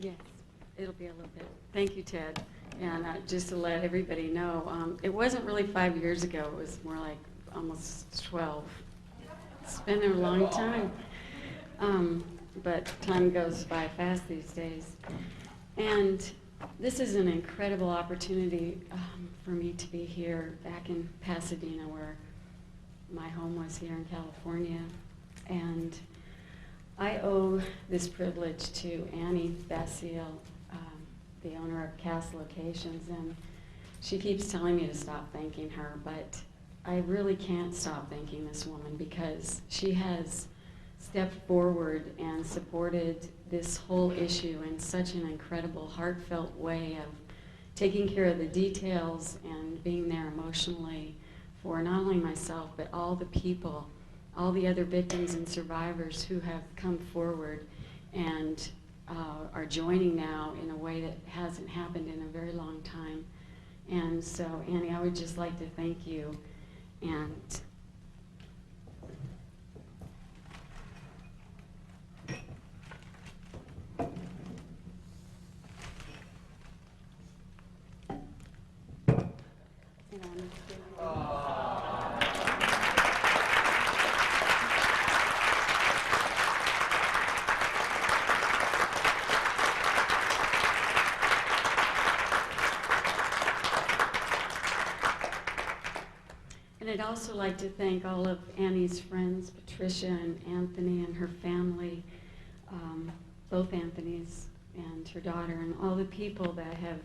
Yes, it'll be a little bit. Thank you, Ted. And just to let everybody know, it wasn't really 5 years ago. It was more like almost 12. It's been a long time. But time goes by fast these days. And this is an incredible opportunity for me to be here back in Pasadena, where my home was here in California. And I owe this privilege to Annie Basile, the owner of Cast Locations, and she keeps telling me to stop thanking her, but I really can't stop thanking this woman because she has stepped forward and supported this whole issue in such an incredible, heartfelt way of taking care of the details and being there emotionally for not only myself, but all the people, all the other victims and survivors who have come forward and are joining now in a way that hasn't happened in a very long time. And so, Annie, I would just like to thank you. And And I'd also like to thank all of Annie's friends, Patricia and Anthony and her family, both Anthony's and her daughter, and all the people that have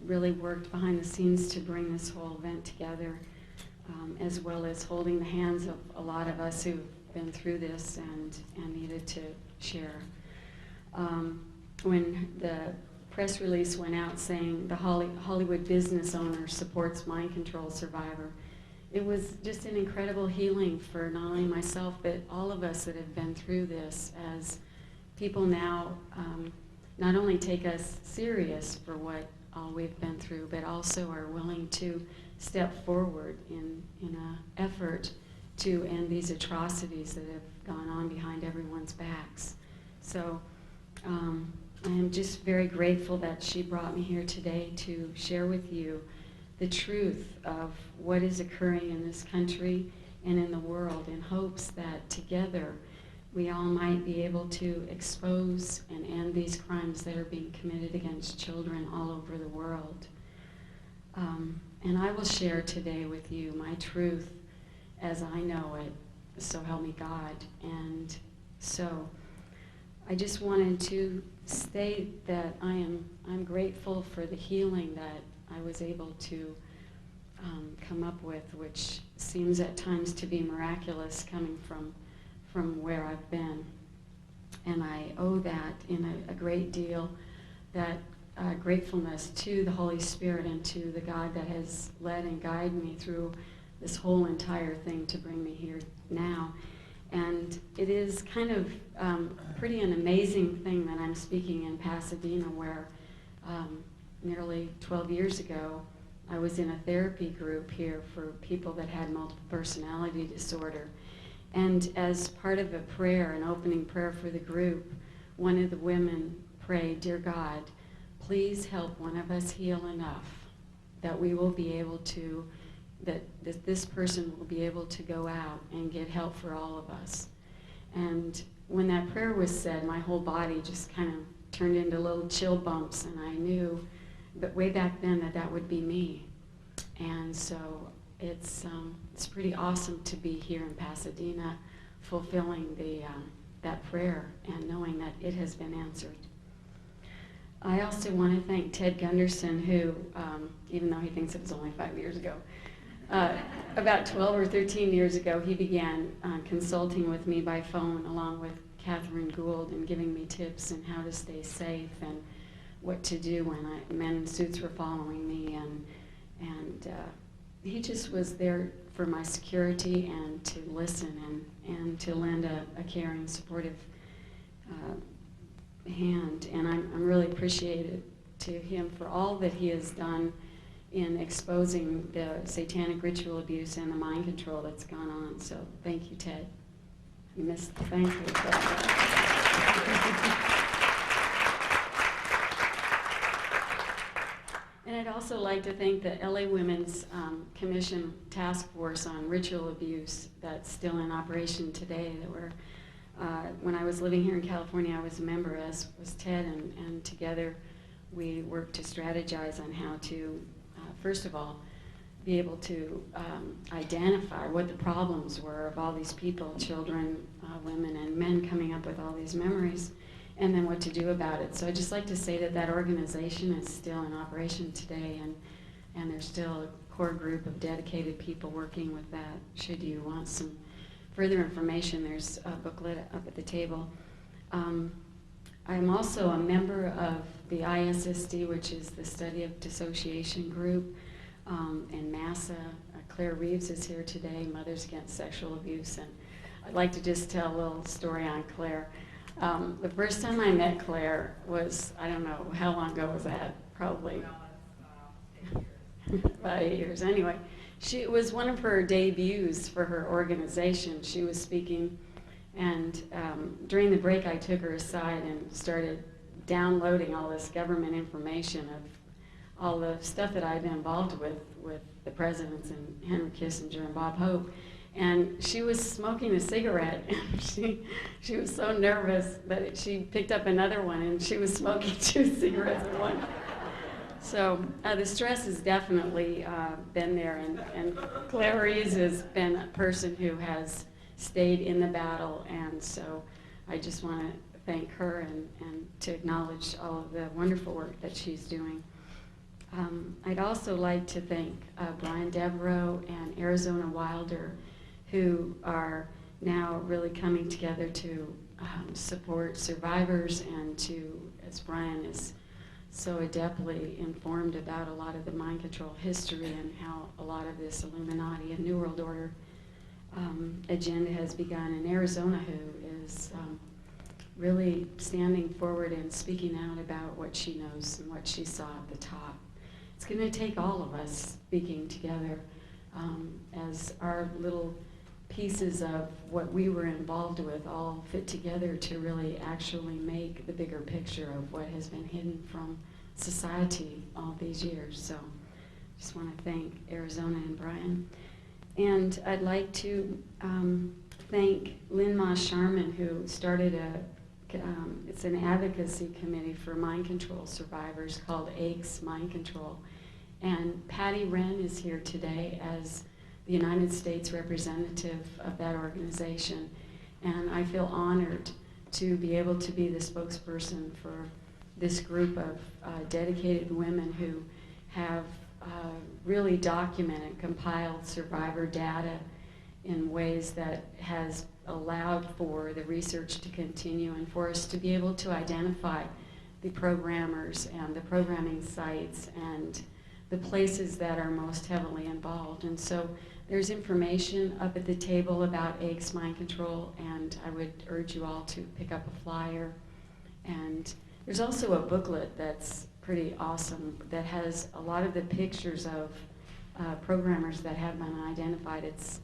really worked behind the scenes to bring this whole event together, as well as holding the hands of a lot of us who've been through this and needed to share. When the press release went out saying the Hollywood business owner supports mind control survivor, it was just an incredible healing for not only myself, but all of us that have been through this, as people now not only take us serious for what all we've been through, but also are willing to step forward in an effort to end these atrocities that have gone on behind everyone's backs. So I am just very grateful that she brought me here today to share with you the truth of what is occurring in this country and in the world, in hopes that together we all might be able to expose and end these crimes that are being committed against children all over the world. And I will share today with you my truth as I know it, so help me God. And so I just wanted to state that I'm grateful for the healing that I was able to come up with, which seems at times to be miraculous coming from where I've been. And I owe that in a great deal, that gratefulness to the Holy Spirit and to the God that has led and guided me through this whole entire thing to bring me here now. And it is kind of pretty an amazing thing that I'm speaking in Pasadena, where nearly 12 years ago, I was in a therapy group here for people that had multiple personality disorder. And as part of a prayer, an opening prayer for the group, one of the women prayed, "Dear God, please help one of us heal enough that we will be able to, that this person will be able to go out and get help for all of us." And when that prayer was said, my whole body just kind of turned into little chill bumps, and I knew, but way back then, that would be me. And so it's pretty awesome to be here in Pasadena, fulfilling that prayer and knowing that it has been answered. I also want to thank Ted Gunderson, who, even though he thinks it was only 5 years ago, about 12 or 13 years ago, he began consulting with me by phone along with Catherine Gould and giving me tips on how to stay safe and what to do when men in suits were following me, and he just was there for my security and to listen and to lend a caring, supportive hand. And I'm really appreciative to him for all that he has done in exposing the satanic ritual abuse and the mind control that's gone on. So thank you, Ted. You missed the thank you. And I'd also like to thank the LA Women's Commission Task Force on Ritual Abuse that's still in operation today. That were, when I was living here in California, I was a member, as was Ted, and together we worked to strategize on how to, first of all, be able to identify what the problems were of all these people, children, women, and men coming up with all these memories, and then what to do about it. So I'd just like to say that that organization is still in operation today, and there's still a core group of dedicated people working with that. Should you want some further information, there's a booklet up at the table. I'm also a member of the ISSD, which is the Study of Dissociation Group, and MASA. Claire Reeves is here today, Mothers Against Sexual Abuse, and I'd like to just tell a little story on Claire. The first time I met Claire was, I don't know, how long ago was that? Probably about 8 years. Anyway, it was one of her debuts for her organization. She was speaking, and during the break I took her aside and started downloading all this government information of all the stuff that I'd been involved with the presidents and Henry Kissinger and Bob Hope. And she was smoking a cigarette, and she was so nervous that she picked up another one, and she was smoking 2 cigarettes at once. So the stress has definitely been there, and Claire Reeves has been a person who has stayed in the battle, and so I just want to thank her and to acknowledge all of the wonderful work that she's doing. I'd also like to thank Brian Devereaux and Arizona Wilder, who are now really coming together to support survivors and to, as Brian is so adeptly informed about a lot of the mind control history and how a lot of this Illuminati and New World Order agenda has begun in Arizona, who is really standing forward and speaking out about what she knows and what she saw at the top. It's going to take all of us speaking together as our little pieces of what we were involved with all fit together to really actually make the bigger picture of what has been hidden from society all these years. So I just want to thank Arizona and Brian. And I'd like to thank Lynn Ma Sharman, who started it's an advocacy committee for mind control survivors called AICS Mind Control. And Patty Wren is here today as the United States representative of that organization, and I feel honored to be able to be the spokesperson for this group of dedicated women who have really documented, compiled survivor data in ways that has allowed for the research to continue and for us to be able to identify the programmers and the programming sites and the places that are most heavily involved. And so there's information up at the table about AICS Mind Control, and I would urge you all to pick up a flyer. And there's also a booklet that's pretty awesome that has a lot of the pictures of programmers that have been identified. It's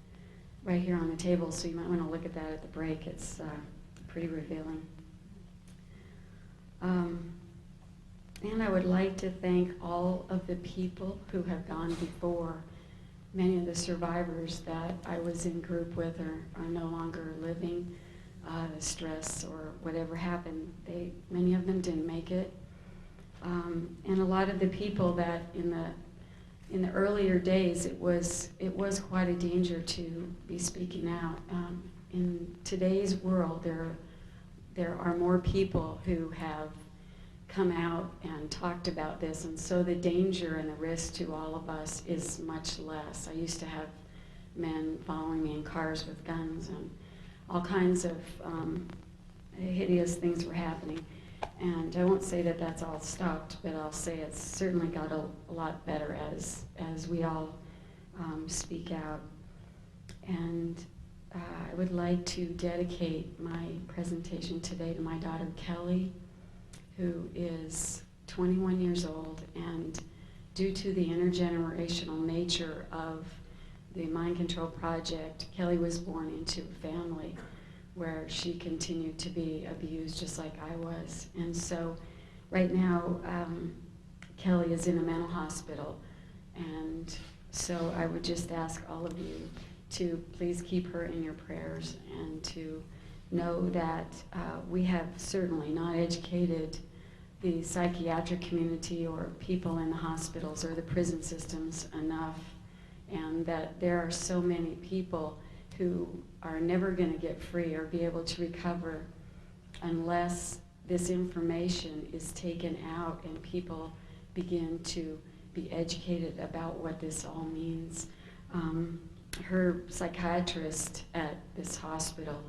right here on the table, so you might want to look at that at the break. It's pretty revealing. And I would like to thank all of the people who have gone before. Many of the survivors that I was in group with are no longer living. The stress or whatever happened, many of them didn't make it. And a lot of the people that in the earlier days, it was quite a danger to be speaking out. In today's world, there are more people who have come out and talked about this, and so the danger and the risk to all of us is much less. I used to have men following me in cars with guns, and all kinds of hideous things were happening. And I won't say that that's all stopped, but I'll say it's certainly got a lot better as we all speak out. And I would like to dedicate my presentation today to my daughter Kelly, who is 21 years old, and due to the intergenerational nature of the Mind Control Project, Kelly was born into a family where she continued to be abused just like I was. And so right now, Kelly is in a mental hospital. And so I would just ask all of you to please keep her in your prayers, and to know that we have certainly not educated the psychiatric community or people in the hospitals or the prison systems enough, and that there are so many people who are never going to get free or be able to recover unless this information is taken out and people begin to be educated about what this all means. Her psychiatrist at this hospital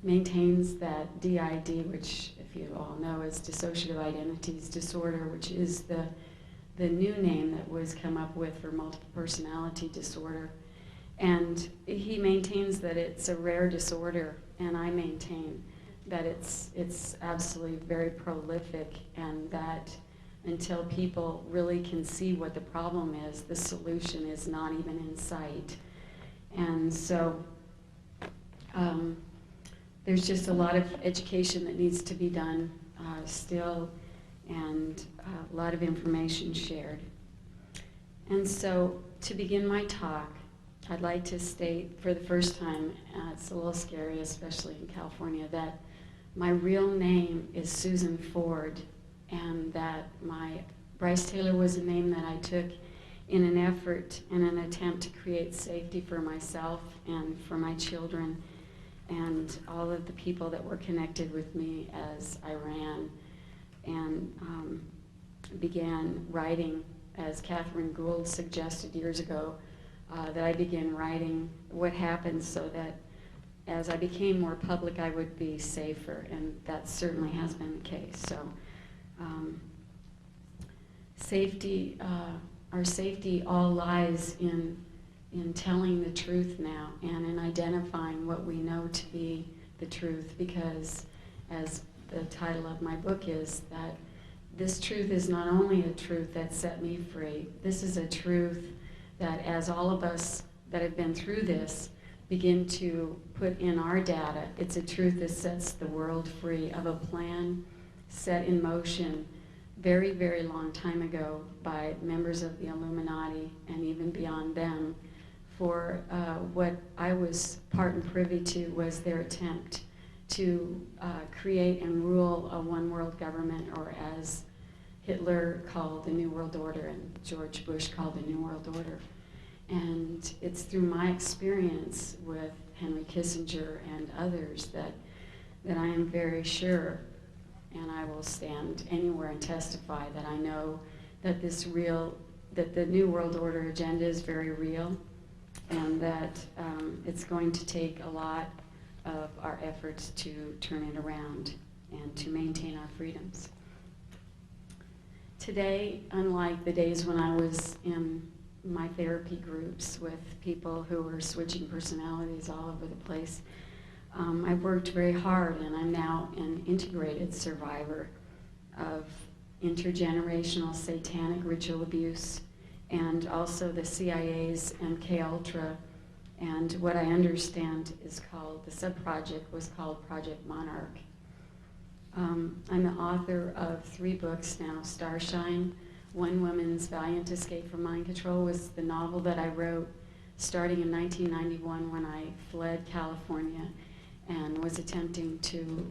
maintains that DID, which, if you all know, is dissociative identities disorder, which is the new name that was come up with for multiple personality disorder. And he maintains that it's a rare disorder, and I maintain that it's absolutely very prolific, and that until people really can see what the problem is, the solution is not even in sight. And so there's just a lot of education that needs to be done still, and a lot of information shared. And so to begin my talk, I'd like to state for the first time, it's a little scary, especially in California, that my real name is Susan Ford, and that my Brice Taylor was a name that I took in an effort, in an attempt to create safety for myself and for my children and all of the people that were connected with me as I ran and began writing, as Catherine Gould suggested years ago, that I began writing what happened so that as I became more public, I would be safer, and that certainly has been the case. So safety, our safety all lies in telling the truth now and in identifying what we know to be the truth, because as the title of my book is, that this truth is not only a truth that set me free, this is a truth that as all of us that have been through this begin to put in our data, it's a truth that sets the world free of a plan set in motion very, very long time ago by members of the Illuminati and even beyond them, for what I was part and privy to was their attempt to create and rule a one world government, or as Hitler called the New World Order and George Bush called the New World Order. And it's through my experience with Henry Kissinger and others that I am very sure, and I will stand anywhere and testify that I know that that the New World Order agenda is very real, and that it's going to take a lot of our efforts to turn it around and to maintain our freedoms. Today, unlike the days when I was in my therapy groups with people who were switching personalities all over the place, I worked very hard, and I'm now an integrated survivor of intergenerational satanic ritual abuse, and also the CIA's MK-Ultra, and what I understand is called, the sub-project was called Project Monarch. I'm the author of 3 books now. Starshine, One Woman's Valiant Escape from Mind Control, was the novel that I wrote starting in 1991 when I fled California and was attempting to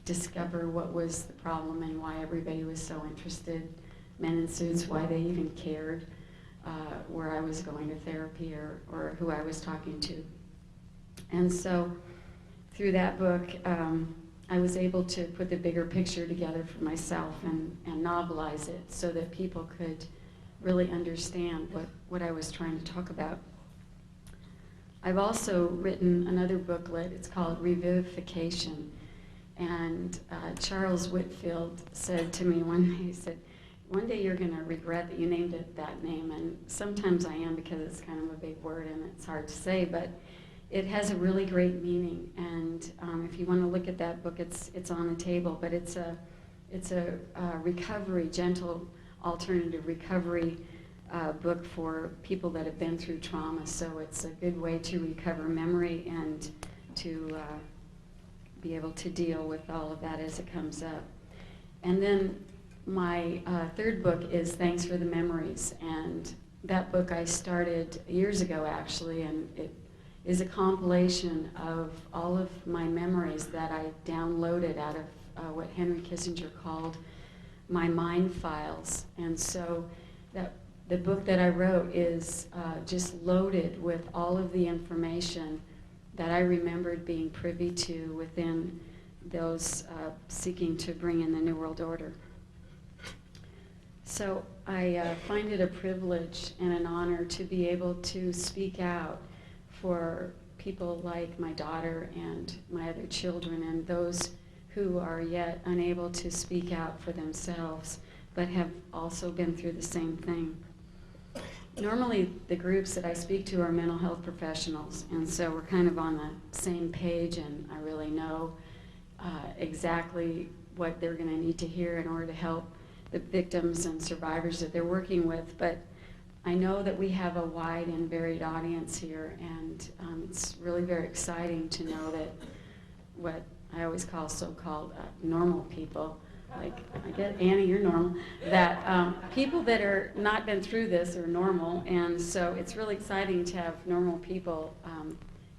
discover what was the problem and why everybody was so interested, men in suits, why they even cared where I was going to therapy or who I was talking to. And so through that book, I was able to put the bigger picture together for myself and novelize it so that people could really understand what I was trying to talk about. I've also written another booklet. It's called Revivification. And Charles Whitfield said to me one day, he said, one day you're going to regret that you named it that name. And sometimes I am, because it's kind of a big word and it's hard to say, but it has a really great meaning. And if you want to look at that book, it's on the table. But it's a recovery, gentle alternative recovery book for people that have been through trauma. So it's a good way to recover memory and to be able to deal with all of that as it comes up. And then my third book is Thanks for the Memories, and that book I started years ago actually, and it is a compilation of all of my memories that I downloaded out of what Henry Kissinger called my mind files. And so the book that I wrote is just loaded with all of the information that I remembered being privy to within those seeking to bring in the New World Order. So I find it a privilege and an honor to be able to speak out for people like my daughter and my other children and those who are yet unable to speak out for themselves but have also been through the same thing. Normally the groups that I speak to are mental health professionals, and so we're kind of on the same page, and I really know exactly what they're going to need to hear in order to help the victims and survivors that they're working with. But I know that we have a wide and varied audience here, and it's really very exciting to know that what I always call so-called normal people, like, I get, Annie, you're normal, that people that are not been through this are normal, and so it's really exciting to have normal people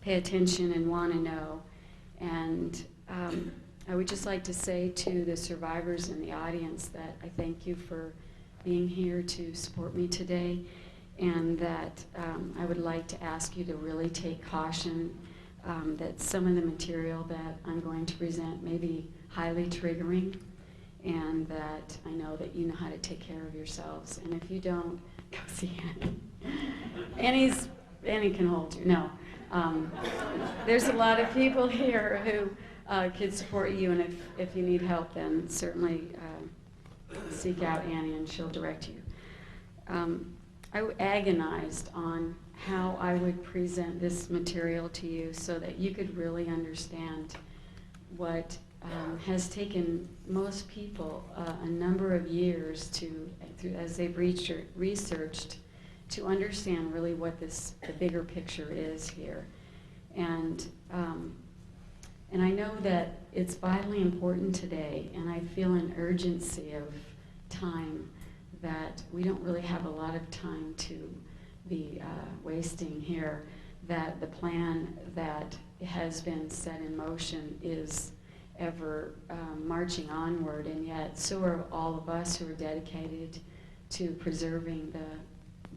pay attention and want to know. And I would just like to say to the survivors in the audience that I thank you for being here to support me today, and that I would like to ask you to really take caution that some of the material that I'm going to present may be highly triggering, and that I know that you know how to take care of yourselves. And if you don't, go see Annie. Annie can hold you. No. There's a lot of people here who could support you, and if you need help, then certainly seek out Annie and she'll direct you. I agonized on how I would present this material to you so that you could really understand what has taken most people a number of years as they've researched, to understand really what the bigger picture is here. And I know that it's vitally important today, and I feel an urgency of time that we don't really have a lot of time to be wasting here, that the plan that has been set in motion is ever marching onward, and yet so are all of us who are dedicated to preserving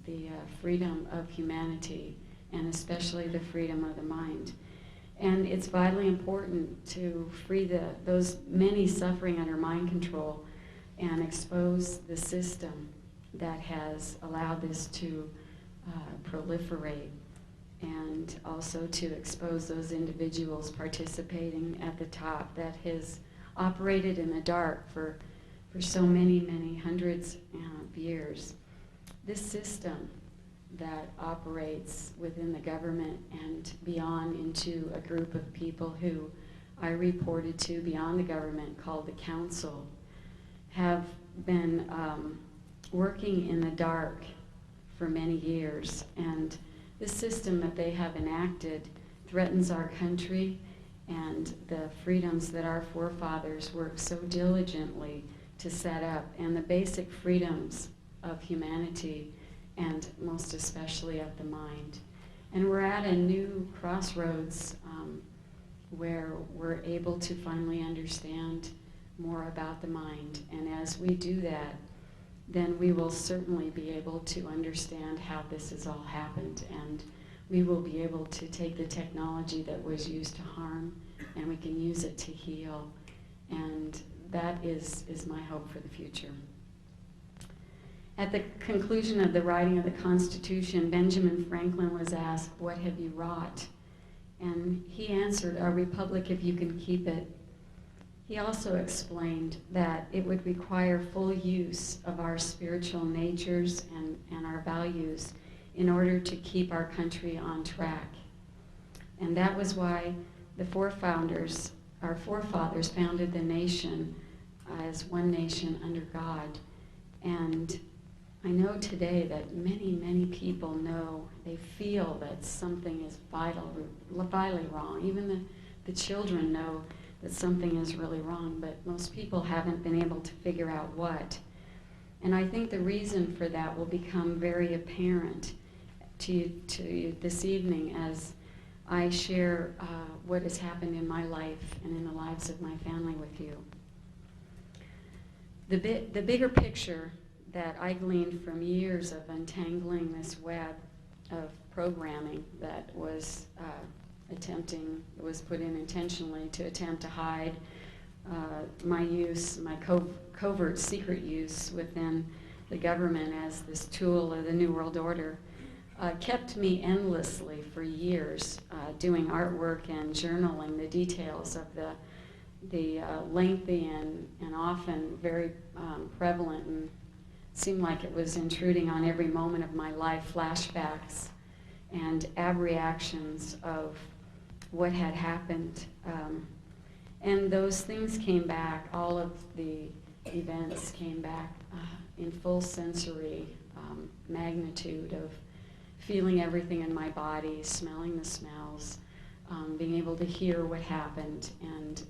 the freedom of humanity, and especially the freedom of the mind. And it's vitally important to free those many suffering under mind control and expose the system that has allowed this to proliferate, and also to expose those individuals participating at the top that has operated in the dark for so many, many hundreds of years. This system that operates within the government and beyond into a group of people who I reported to beyond the government called the Council have been working in the dark for many years, and the system that they have enacted threatens our country and the freedoms that our forefathers worked so diligently to set up, and the basic freedoms of humanity, and most especially of the mind. And we're at a new crossroads where we're able to finally understand more about the mind. And as we do that, then we will certainly be able to understand how this has all happened, and we will be able to take the technology that was used to harm, and we can use it to heal. And that is my hope for the future. At the conclusion of the writing of the Constitution, Benjamin Franklin was asked, "What have you wrought?" And he answered, "A republic if you can keep it." He also explained that it would require full use of our spiritual natures and our values in order to keep our country on track. And that was why our forefathers founded the nation as one nation under God. And I know today that many, many people know, they feel that something is vitally wrong. Even the children know that something is really wrong, but most people haven't been able to figure out what. And I think the reason for that will become very apparent to you this evening as I share what has happened in my life and in the lives of my family with you. The bigger picture that I gleaned from years of untangling this web of programming that was was put in intentionally to attempt to hide my use, my covert secret use within the government as this tool of the New World Order, kept me endlessly for years doing artwork and journaling the details of the lengthy and often very prevalent and seemed like it was intruding on every moment of my life, flashbacks and abreactions of what had happened. And those things came back, all of the events came back in full sensory magnitude of feeling everything in my body, smelling the smells, being able to hear what happened, and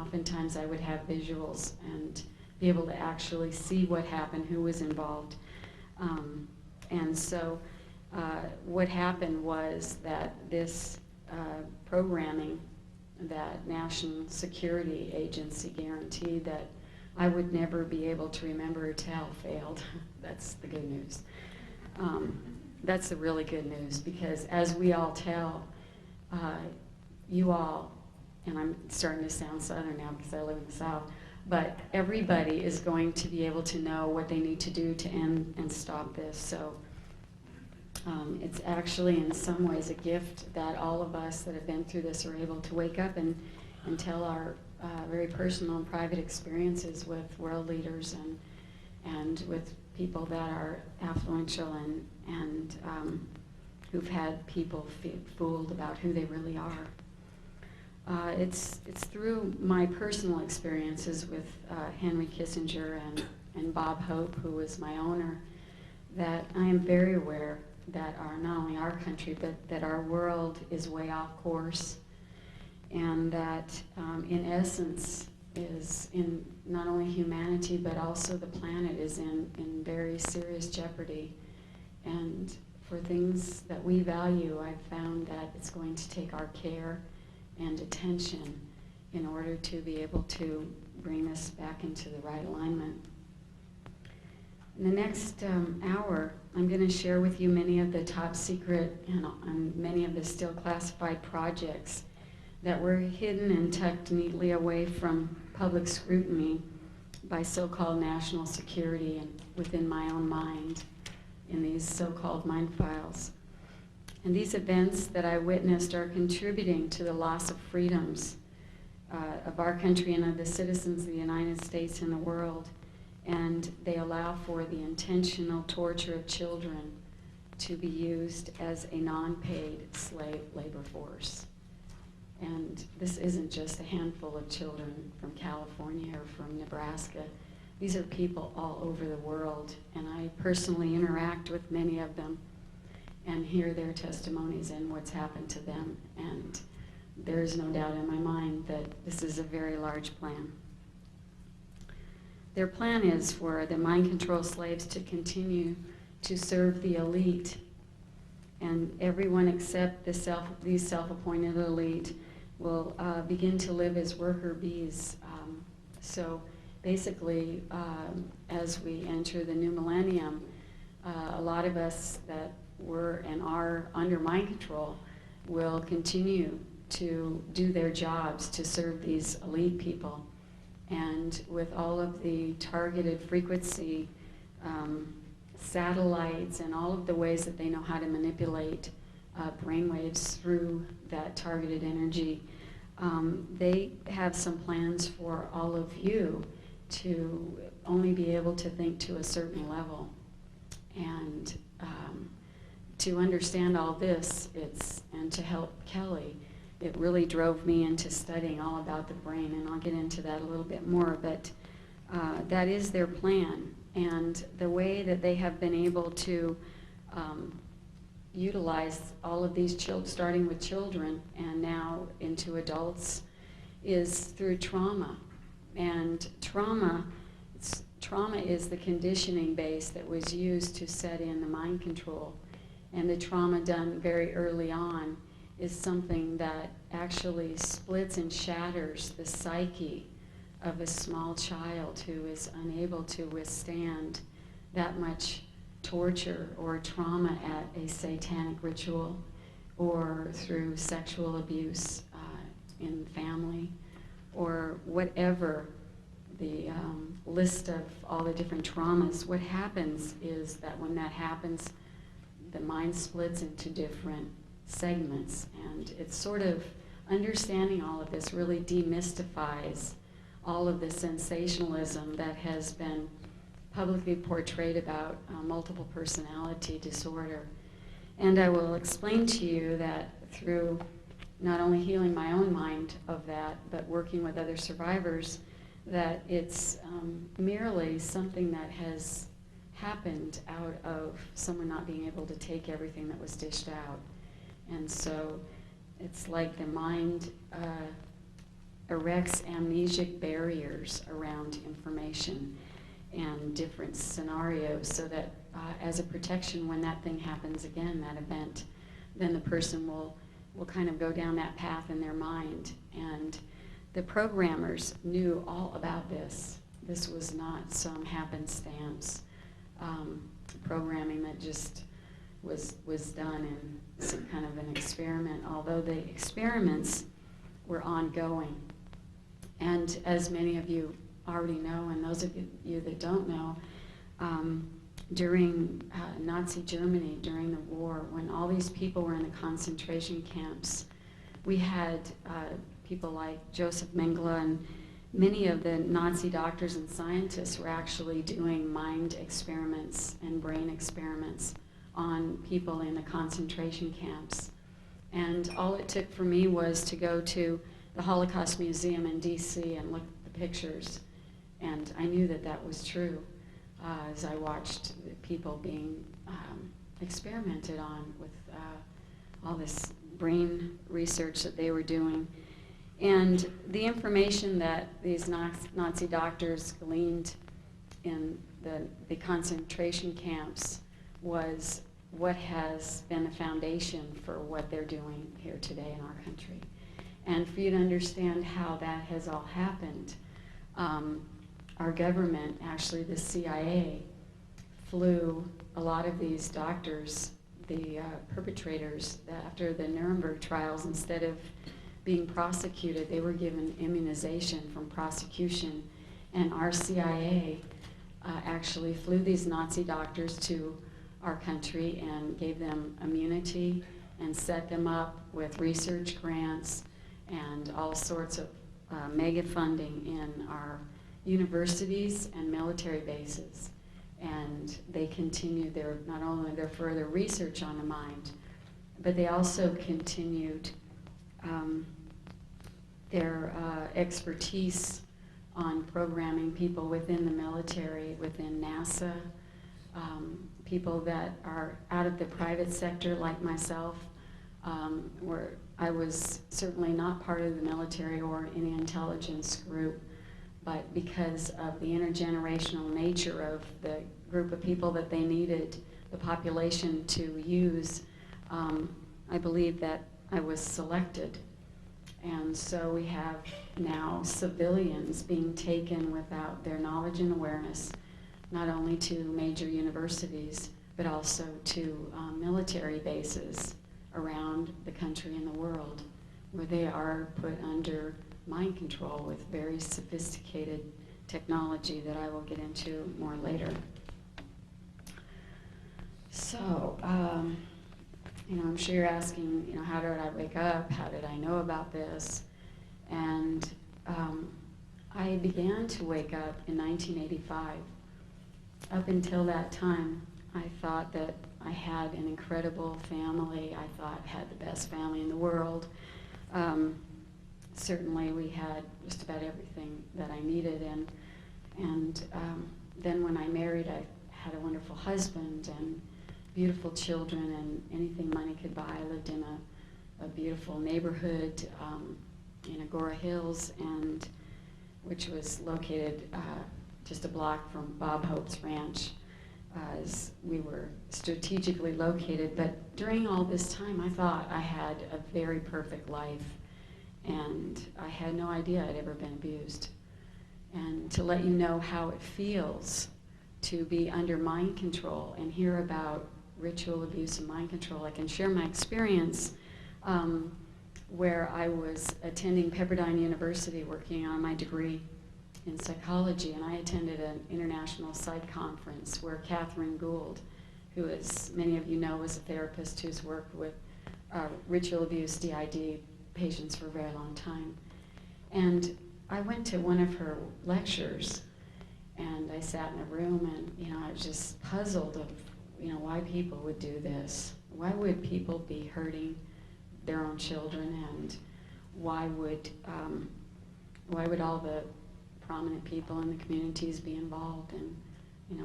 oftentimes I would have visuals and be able to actually see what happened, who was involved. And so what happened was that this programming that National Security Agency guaranteed that I would never be able to remember or tell failed. That's the good news. That's the really good news, because as we all tell, you all, and I'm starting to sound Southern now because I live in the South, but everybody is going to be able to know what they need to do to end and stop this. So it's actually in some ways a gift that all of us that have been through this are able to wake up and tell our very personal and private experiences with world leaders and with people that are affluential and who've had people fooled about who they really are. It's through my personal experiences with Henry Kissinger and Bob Hope, who was my owner, that I am very aware that not only our country, but that our world is way off course, and that in essence is in not only humanity, but also the planet is in very serious jeopardy. And for things that we value, I've found that it's going to take our care and attention in order to be able to bring us back into the right alignment. In the next hour, I'm going to share with you many of the top secret and many of the still classified projects that were hidden and tucked neatly away from public scrutiny by so-called national security and within my own mind in these so-called mind files. And these events that I witnessed are contributing to the loss of freedoms of our country and of the citizens of the United States and the world. And they allow for the intentional torture of children to be used as a non-paid slave labor force. And this isn't just a handful of children from California or from Nebraska. These are people all over the world, and I personally interact with many of them and hear their testimonies and what's happened to them. And there is no doubt in my mind that this is a very large plan. Their plan is for the mind control slaves to continue to serve the elite, and everyone except these self-appointed elite will begin to live as worker bees. So basically, as we enter the new millennium, a lot of us that were and are under mind control will continue to do their jobs to serve these elite people. And with all of the targeted frequency satellites and all of the ways that they know how to manipulate brainwaves through that targeted energy, they have some plans for all of you to only be able to think to a certain level. And to understand all this, and to help Kelly, it really drove me into studying all about the brain, and I'll get into that a little bit more, but that is their plan. And the way that they have been able to utilize all of these children, starting with children and now into adults is through trauma. And trauma is the conditioning base that was used to set in the mind control. And the trauma done very early on is something that actually splits and shatters the psyche of a small child who is unable to withstand that much torture or trauma at a satanic ritual or through sexual abuse in family or whatever the list of all the different traumas. What happens is that when that happens, the mind splits into different segments, and it's sort of understanding all of this really demystifies all of the sensationalism that has been publicly portrayed about multiple personality disorder. And I will explain to you that through not only healing my own mind of that, but working with other survivors, that it's merely something that has happened out of someone not being able to take everything that was dished out. And so it's like the mind erects amnesic barriers around information and different scenarios so that as a protection, when that thing happens again, that event, then the person will kind of go down that path in their mind. And the programmers knew all about this. This was not some happenstance programming that just was done in some kind of an experiment, although the experiments were ongoing. And as many of you already know, and those of you that don't know, during Nazi Germany, during the war, when all these people were in the concentration camps, we had people like Joseph Mengele, and many of the Nazi doctors and scientists were actually doing mind experiments and brain experiments on people in the concentration camps. And all it took for me was to go to the Holocaust Museum in DC and look at the pictures, and I knew that that was true as I watched the people being experimented on with all this brain research that they were doing. And the information that these Nazi doctors gleaned in the concentration camps was what has been the foundation for what they're doing here today in our country. And for you to understand how that has all happened, our government, actually the CIA, flew a lot of these doctors, the perpetrators, after the Nuremberg trials. Instead of being prosecuted, they were given immunization from prosecution. And our CIA actually flew these Nazi doctors to our country and gave them immunity and set them up with research grants and all sorts of mega funding in our universities and military bases. And they continued not only their further research on the mind, but they also continued their expertise on programming people within the military, within NASA, people that are out of the private sector like myself, where I was certainly not part of the military or any intelligence group, but because of the intergenerational nature of the group of people that they needed the population to use, I believe that I was selected. And so we have now civilians being taken without their knowledge and awareness, not only to major universities, but also to military bases around the country and the world, where they are put under mind control with very sophisticated technology that I will get into more later. So, I'm sure you're asking, how did I wake up? How did I know about this? And I began to wake up in 1985. Up until that time, I thought that I had an incredible family. I thought I had the best family in the world. Certainly we had just about everything that I needed. And then when I married, I had a wonderful husband and beautiful children and anything money could buy. I lived in a beautiful neighborhood in Agora Hills, and which was located just a block from Bob Hope's ranch. As we were strategically located, but during all this time I thought I had a very perfect life, and I had no idea I'd ever been abused. And to let you know how it feels to be under mind control and hear about ritual abuse and mind control, I can share my experience where I was attending Pepperdine University working on my degree in psychology, and I attended an international psych conference where Catherine Gould, who, as many of you know, is a therapist who's worked with ritual abuse, DID patients for a very long time. And I went to one of her lectures, and I sat in a room, and I was just puzzled of why people would do this. Why would people be hurting their own children, and why would all the prominent people in the communities be involved, and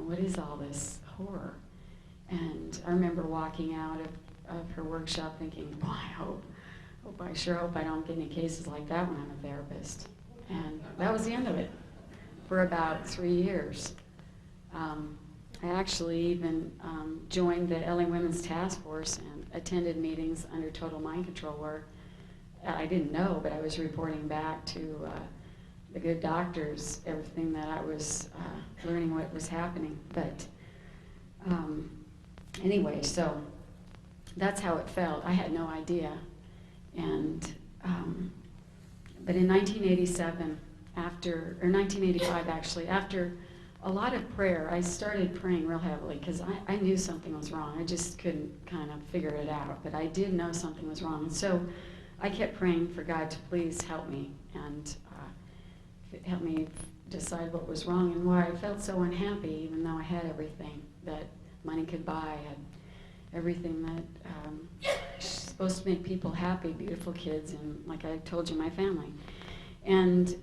what is all this horror? And I remember walking out of her workshop thinking, boy, I sure hope I don't get any cases like that when I'm a therapist. And that was the end of it for about 3 years. I actually even joined the LA Women's Task Force and attended meetings under total mind control where I didn't know, but I was reporting back to the good doctors everything that I was learning what was happening. But anyway, so that's how it felt. I had no idea. And but in 1987, or 1985 actually, after a lot of prayer, I started praying real heavily because I knew something was wrong. I just couldn't kind of figure it out, but I did know something was wrong. And so I kept praying for God to please help me and help me decide what was wrong and why I felt so unhappy, even though I had everything that money could buy. I had everything that is supposed to make people happy, beautiful kids, and like I told you, my family. And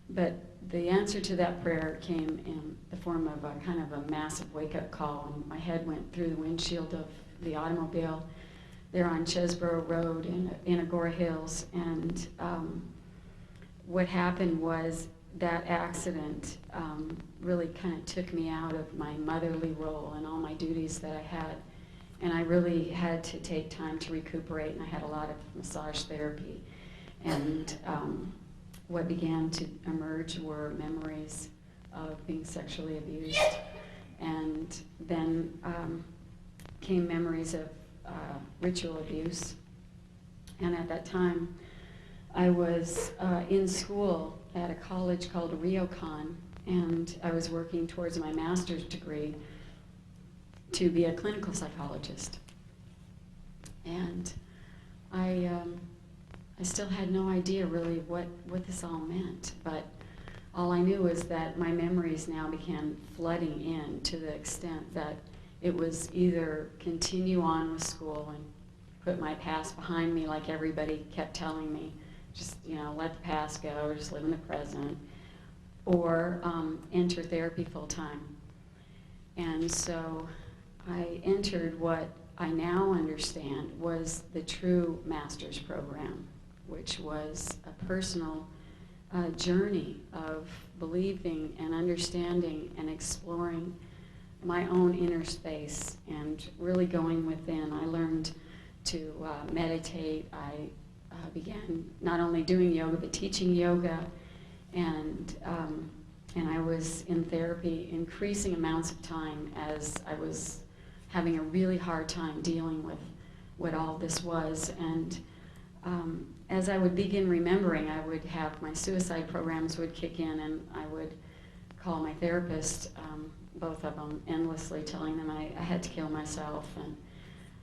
but the answer to that prayer came in the form of a kind of a massive wake-up call, and my head went through the windshield of the automobile there on Chesborough Road in Agora Hills. And what happened was that accident really kind of took me out of my motherly role and all my duties that I had. And I really had to take time to recuperate, and I had a lot of massage therapy. And what began to emerge were memories of being sexually abused. And then came memories of ritual abuse. And at that time, I was in school at a college called Ryokon, and I was working towards my master's degree to be a clinical psychologist. And I still had no idea really what this all meant, but all I knew was that my memories now began flooding in to the extent that it was either continue on with school and put my past behind me like everybody kept telling me, just let the past go, just live in the present, or enter therapy full time. And so I entered what I now understand was the true master's program, which was a personal journey of believing and understanding and exploring my own inner space and really going within. I learned to meditate. I began not only doing yoga but teaching yoga, and I was in therapy increasing amounts of time as I was having a really hard time dealing with what all this was. And as I would begin remembering, I would have my suicide programs would kick in, and I would call my therapist, both of them, endlessly telling them I had to kill myself, and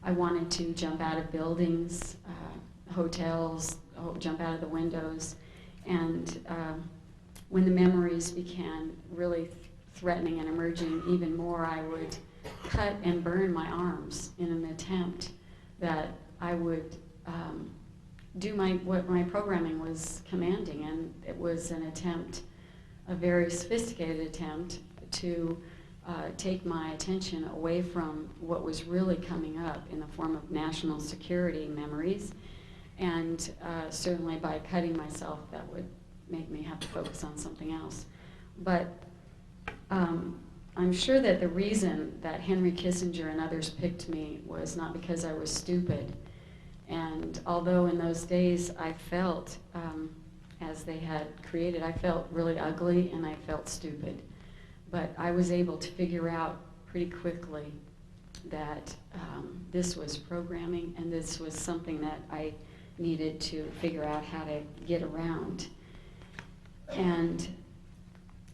I wanted to jump out of buildings, hotels, jump out of the windows. And when the memories began really threatening and emerging even more, I would cut and burn my arms in an attempt that I would do what my programming was commanding. And it was an attempt, a very sophisticated attempt, to take my attention away from what was really coming up in the form of national security memories, And certainly by cutting myself, that would make me have to focus on something else. But I'm sure that the reason that Henry Kissinger and others picked me was not because I was stupid. And although in those days I felt, as they had created, I felt really ugly and I felt stupid. But I was able to figure out pretty quickly that this was programming and this was something that I needed to figure out how to get around. And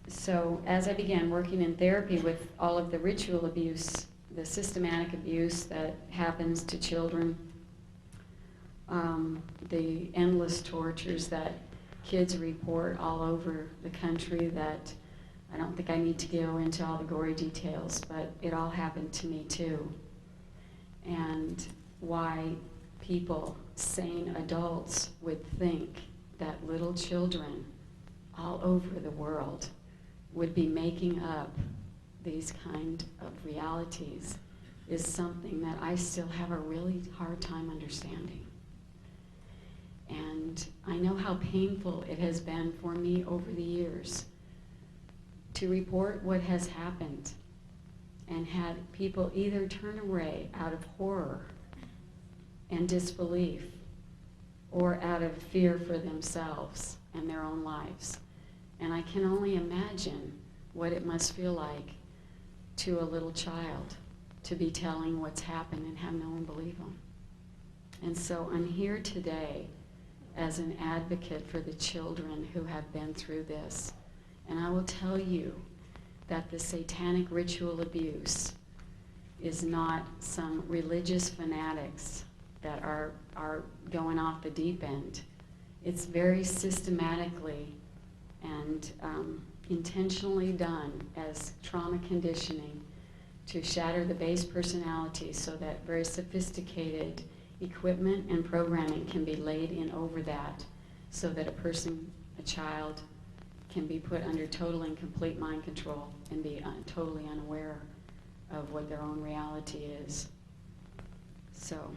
so as I began working in therapy with all of the ritual abuse, the systematic abuse that happens to children, the endless tortures that kids report all over the country, that I don't think I need to go into all the gory details, but it all happened to me too. And why people, sane adults, would think that little children all over the world would be making up these kind of realities is something that I still have a really hard time understanding. And I know how painful it has been for me over the years to report what has happened and had people either turn away out of horror and disbelief or out of fear for themselves and their own lives. And I can only imagine what it must feel like to a little child to be telling what's happened and have no one believe them. And so I'm here today as an advocate for the children who have been through this. And I will tell you that the satanic ritual abuse is not some religious fanatics that are going off the deep end. It's very systematically and intentionally done as trauma conditioning to shatter the base personality so that very sophisticated equipment and programming can be laid in over that so that a person, a child, can be put under total and complete mind control and be totally unaware of what their own reality is. So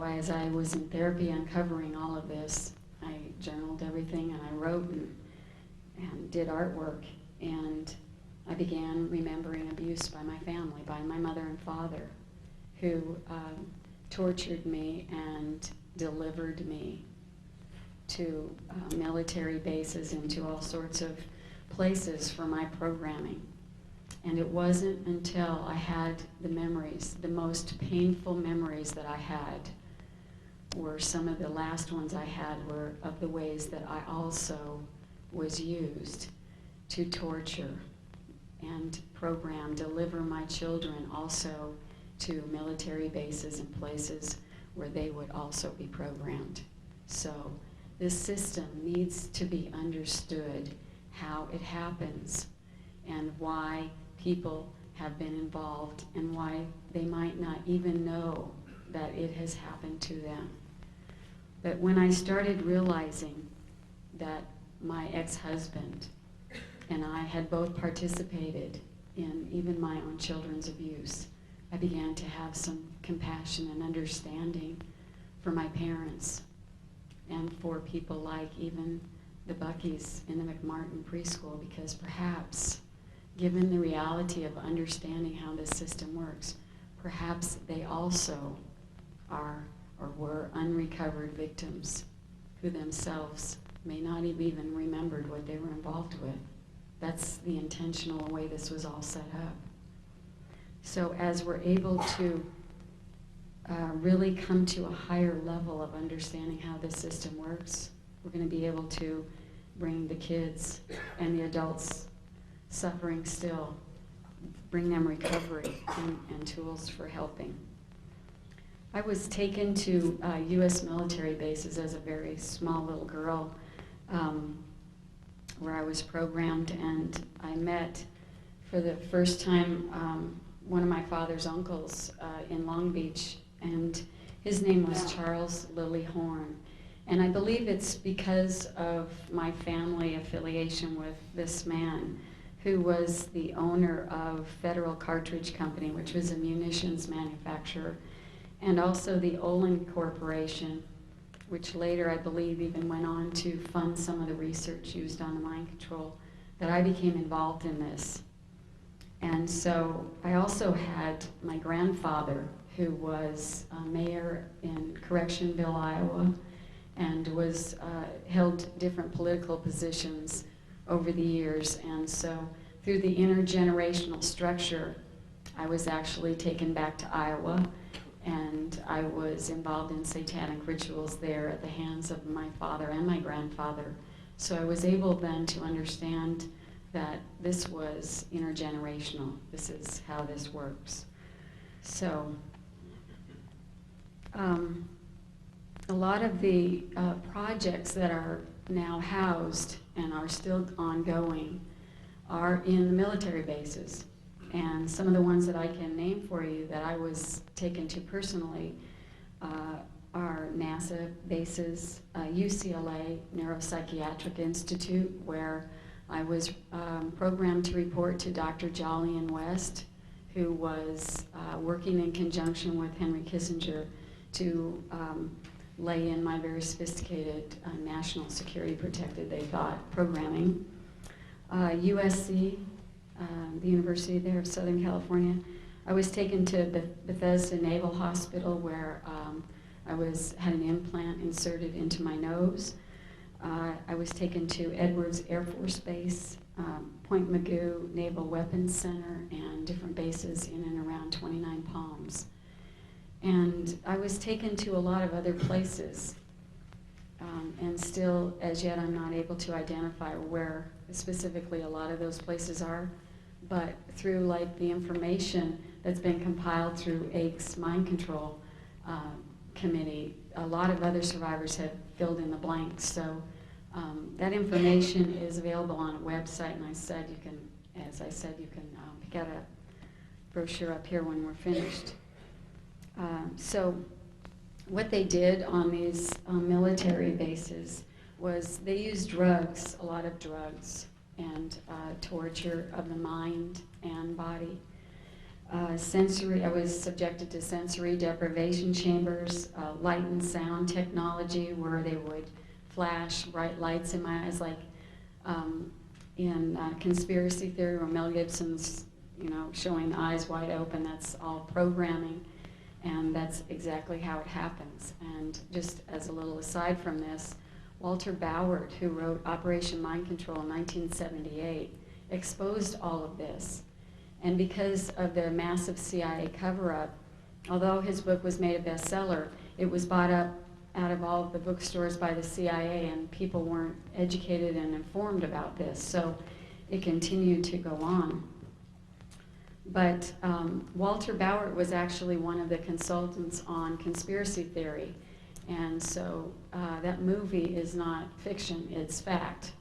as I was in therapy uncovering all of this, I journaled everything and I wrote and did artwork, and I began remembering abuse by my family, by my mother and father, who tortured me and delivered me to military bases and to all sorts of places for my programming. And it wasn't until I had the memories, the most painful memories that I had were some of the last ones I had were of the ways that I also was used to torture and program, deliver my children also to military bases and places where they would also be programmed. So this system needs to be understood, how it happens and why people have been involved and why they might not even know that it has happened to them. But when I started realizing that my ex-husband and I had both participated in even my own children's abuse, I began to have some compassion and understanding for my parents and for people like even the Buckies in the McMartin preschool, because perhaps, given the reality of understanding how this system works, perhaps they also are or were unrecovered victims who themselves may not have even remembered what they were involved with. That's the intentional way this was all set up. So as we're able to really come to a higher level of understanding how this system works, we're going to be able to bring the kids and the adults suffering still, bring them recovery and tools for helping. I was taken to U.S. military bases as a very small little girl where I was programmed, and I met for the first time one of my father's uncles in Long Beach, and his name was Charles Lilly Horn. And I believe it's because of my family affiliation with this man who was the owner of Federal Cartridge Company, which was a munitions manufacturer. and also the Olin Corporation, which later I believe even went on to fund some of the research used on the mind control, that I became involved in this. And so I also had my grandfather, who was mayor in Correctionville, Iowa, and was held different political positions over the years. And so through the intergenerational structure, I was actually taken back to Iowa, and I was involved in satanic rituals there at the hands of my father and my grandfather. So I was able then to understand that this was intergenerational. This is how this works. So a lot of the projects that are now housed and are still ongoing are in the military bases. And some of the ones that I can name for you that I was taken to personally are NASA bases, UCLA Neuropsychiatric Institute, where I was programmed to report to Dr. Jolyon West, who was working in conjunction with Henry Kissinger to lay in my very sophisticated national security protected, they thought, programming. USC, the University there of Southern California. I was taken to Bethesda Naval Hospital, where I had an implant inserted into my nose. I was taken to Edwards Air Force Base, Point Mugu Naval Weapons Center, and different bases in and around 29 Palms. And I was taken to a lot of other places, and still, as yet, I'm not able to identify where specifically a lot of those places are, but through like the information that's been compiled through AIC's Mind Control Committee, a lot of other survivors have filled in the blanks. So that information is available on a website, and as I said, you can pick out a brochure up here when we're finished. So what they did on these military bases was they used drugs, a lot of drugs, and torture of the mind and body. I was subjected to sensory deprivation chambers, light and sound technology, where they would flash bright lights in my eyes, like in Conspiracy Theory, where Mel Gibson's, showing the eyes wide open. That's all programming, and that's exactly how it happens. And just as a little aside from this, Walter Bauer, who wrote Operation Mind Control in 1978, exposed all of this. And because of the massive CIA cover-up, although his book was made a bestseller, it was bought up out of all of the bookstores by the CIA, and people weren't educated and informed about this, so it continued to go on. But Walter Bauer was actually one of the consultants on conspiracy theory, and so that movie is not fiction, it's fact.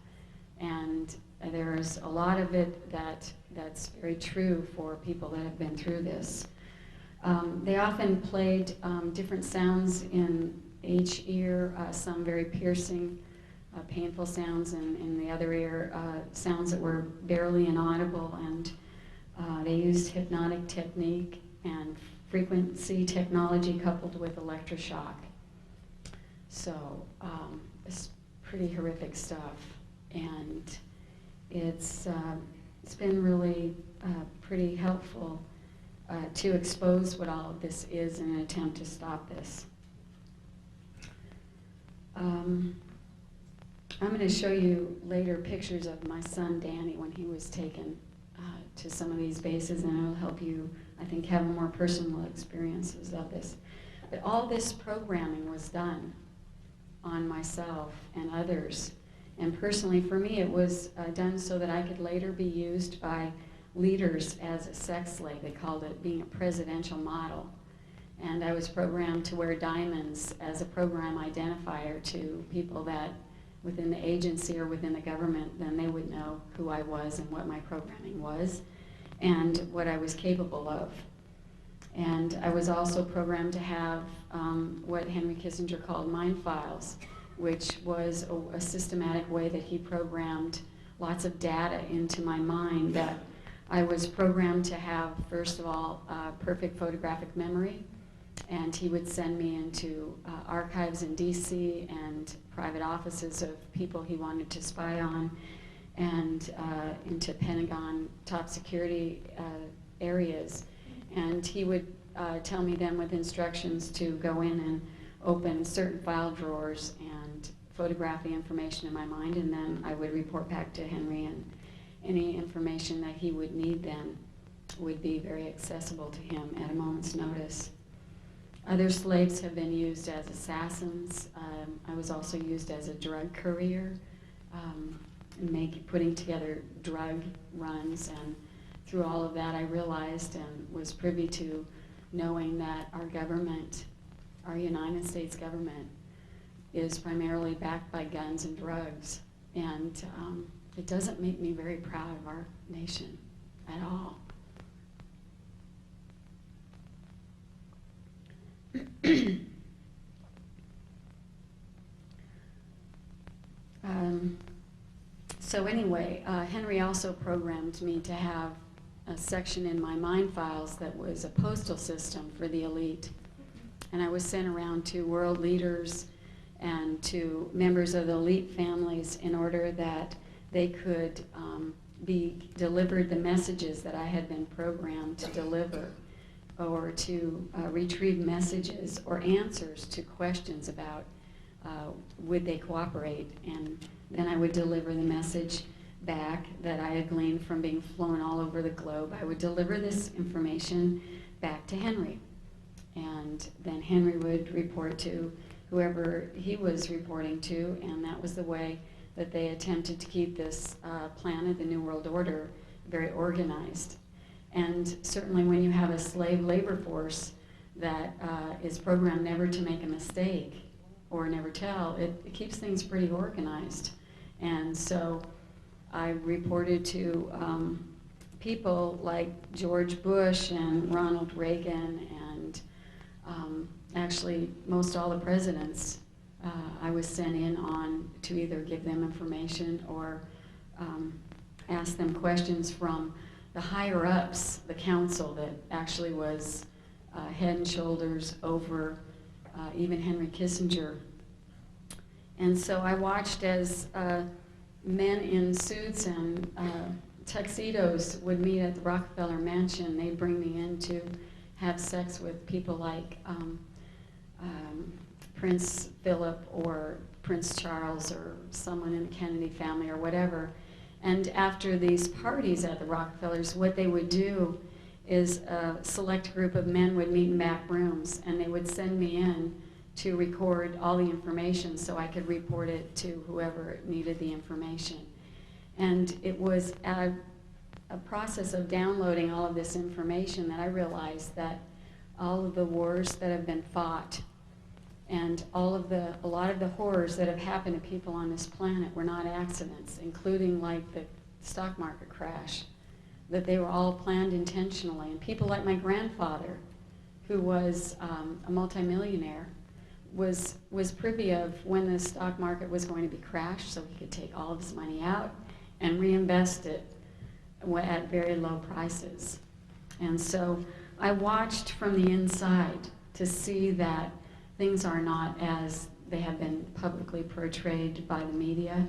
And there's a lot of it that's very true for people that have been through this. They often played different sounds in each ear, some very piercing, painful sounds, and in the other ear, sounds that were barely inaudible, and they used hypnotic technique and frequency technology coupled with electroshock. So it's pretty horrific stuff, and it's been really pretty helpful to expose what all of this is in an attempt to stop this. I'm going to show you later pictures of my son Danny when he was taken to some of these bases, and it'll help you, I think, have more personal experiences of this. But all this programming was done on myself and others. And personally, for me, it was done so that I could later be used by leaders as a sex slave. They called it being a presidential model. And I was programmed to wear diamonds as a program identifier to people that within the agency or within the government, then they would know who I was and what my programming was and what I was capable of. And I was also programmed to have what Henry Kissinger called mind files, which was a systematic way that he programmed lots of data into my mind that I was programmed to have, first of all, perfect photographic memory, And he would send me into archives in DC and private offices of people he wanted to spy on, and into Pentagon top security areas. And he would tell me then with instructions to go in and open certain file drawers and photograph the information in my mind, and then I would report back to Henry, and any information that he would need then would be very accessible to him at a moment's notice. Other slaves have been used as assassins. I was also used as a drug courier, putting together drug runs, and through all of that I realized and was privy to knowing that our government, our United States government, is primarily backed by guns and drugs. And it doesn't make me very proud of our nation at all. So anyway, Henry also programmed me to have a section in my mind files that was a postal system for the elite. And I was sent around to world leaders and to members of the elite families in order that they could be delivered the messages that I had been programmed to deliver, or to retrieve messages or answers to questions about would they cooperate. And then I would deliver the message back that I had gleaned from being flown all over the globe. I would deliver this information back to Henry. And then Henry would report to whoever he was reporting to, and that was the way that they attempted to keep this plan of the New World Order very organized. And certainly when you have a slave labor force that is programmed never to make a mistake or never tell, it keeps things pretty organized. And so I reported to people like George Bush and Ronald Reagan and actually most all the presidents. I was sent in on to either give them information or ask them questions from the higher ups, the council that actually was head and shoulders over even Henry Kissinger. And so I watched as men in suits and tuxedos would meet at the Rockefeller Mansion. They'd bring me in to have sex with people like Prince Philip or Prince Charles or someone in the Kennedy family or whatever. And after these parties at the Rockefellers, what they would do is a select group of men would meet in back rooms, and they would send me in to record all the information so I could report it to whoever needed the information. And it was a process of downloading all of this information that I realized that all of the wars that have been fought and a lot of the horrors that have happened to people on this planet were not accidents, including like the stock market crash, that they were all planned intentionally. And people like my grandfather, who was a multimillionaire, was privy of when the stock market was going to be crashed, so he could take all of his money out and reinvest it at very low prices. And so I watched from the inside to see that things are not as they have been publicly portrayed by the media,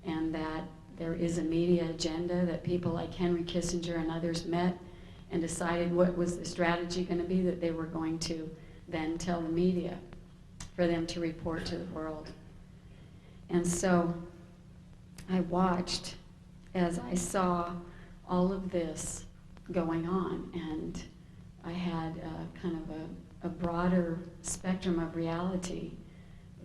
and that there is a media agenda, that people like Henry Kissinger and others met and decided what was the strategy going to be that they were going to then tell the media for them to report to the world. And so I watched as I saw all of this going on, and I had kind of a broader spectrum of reality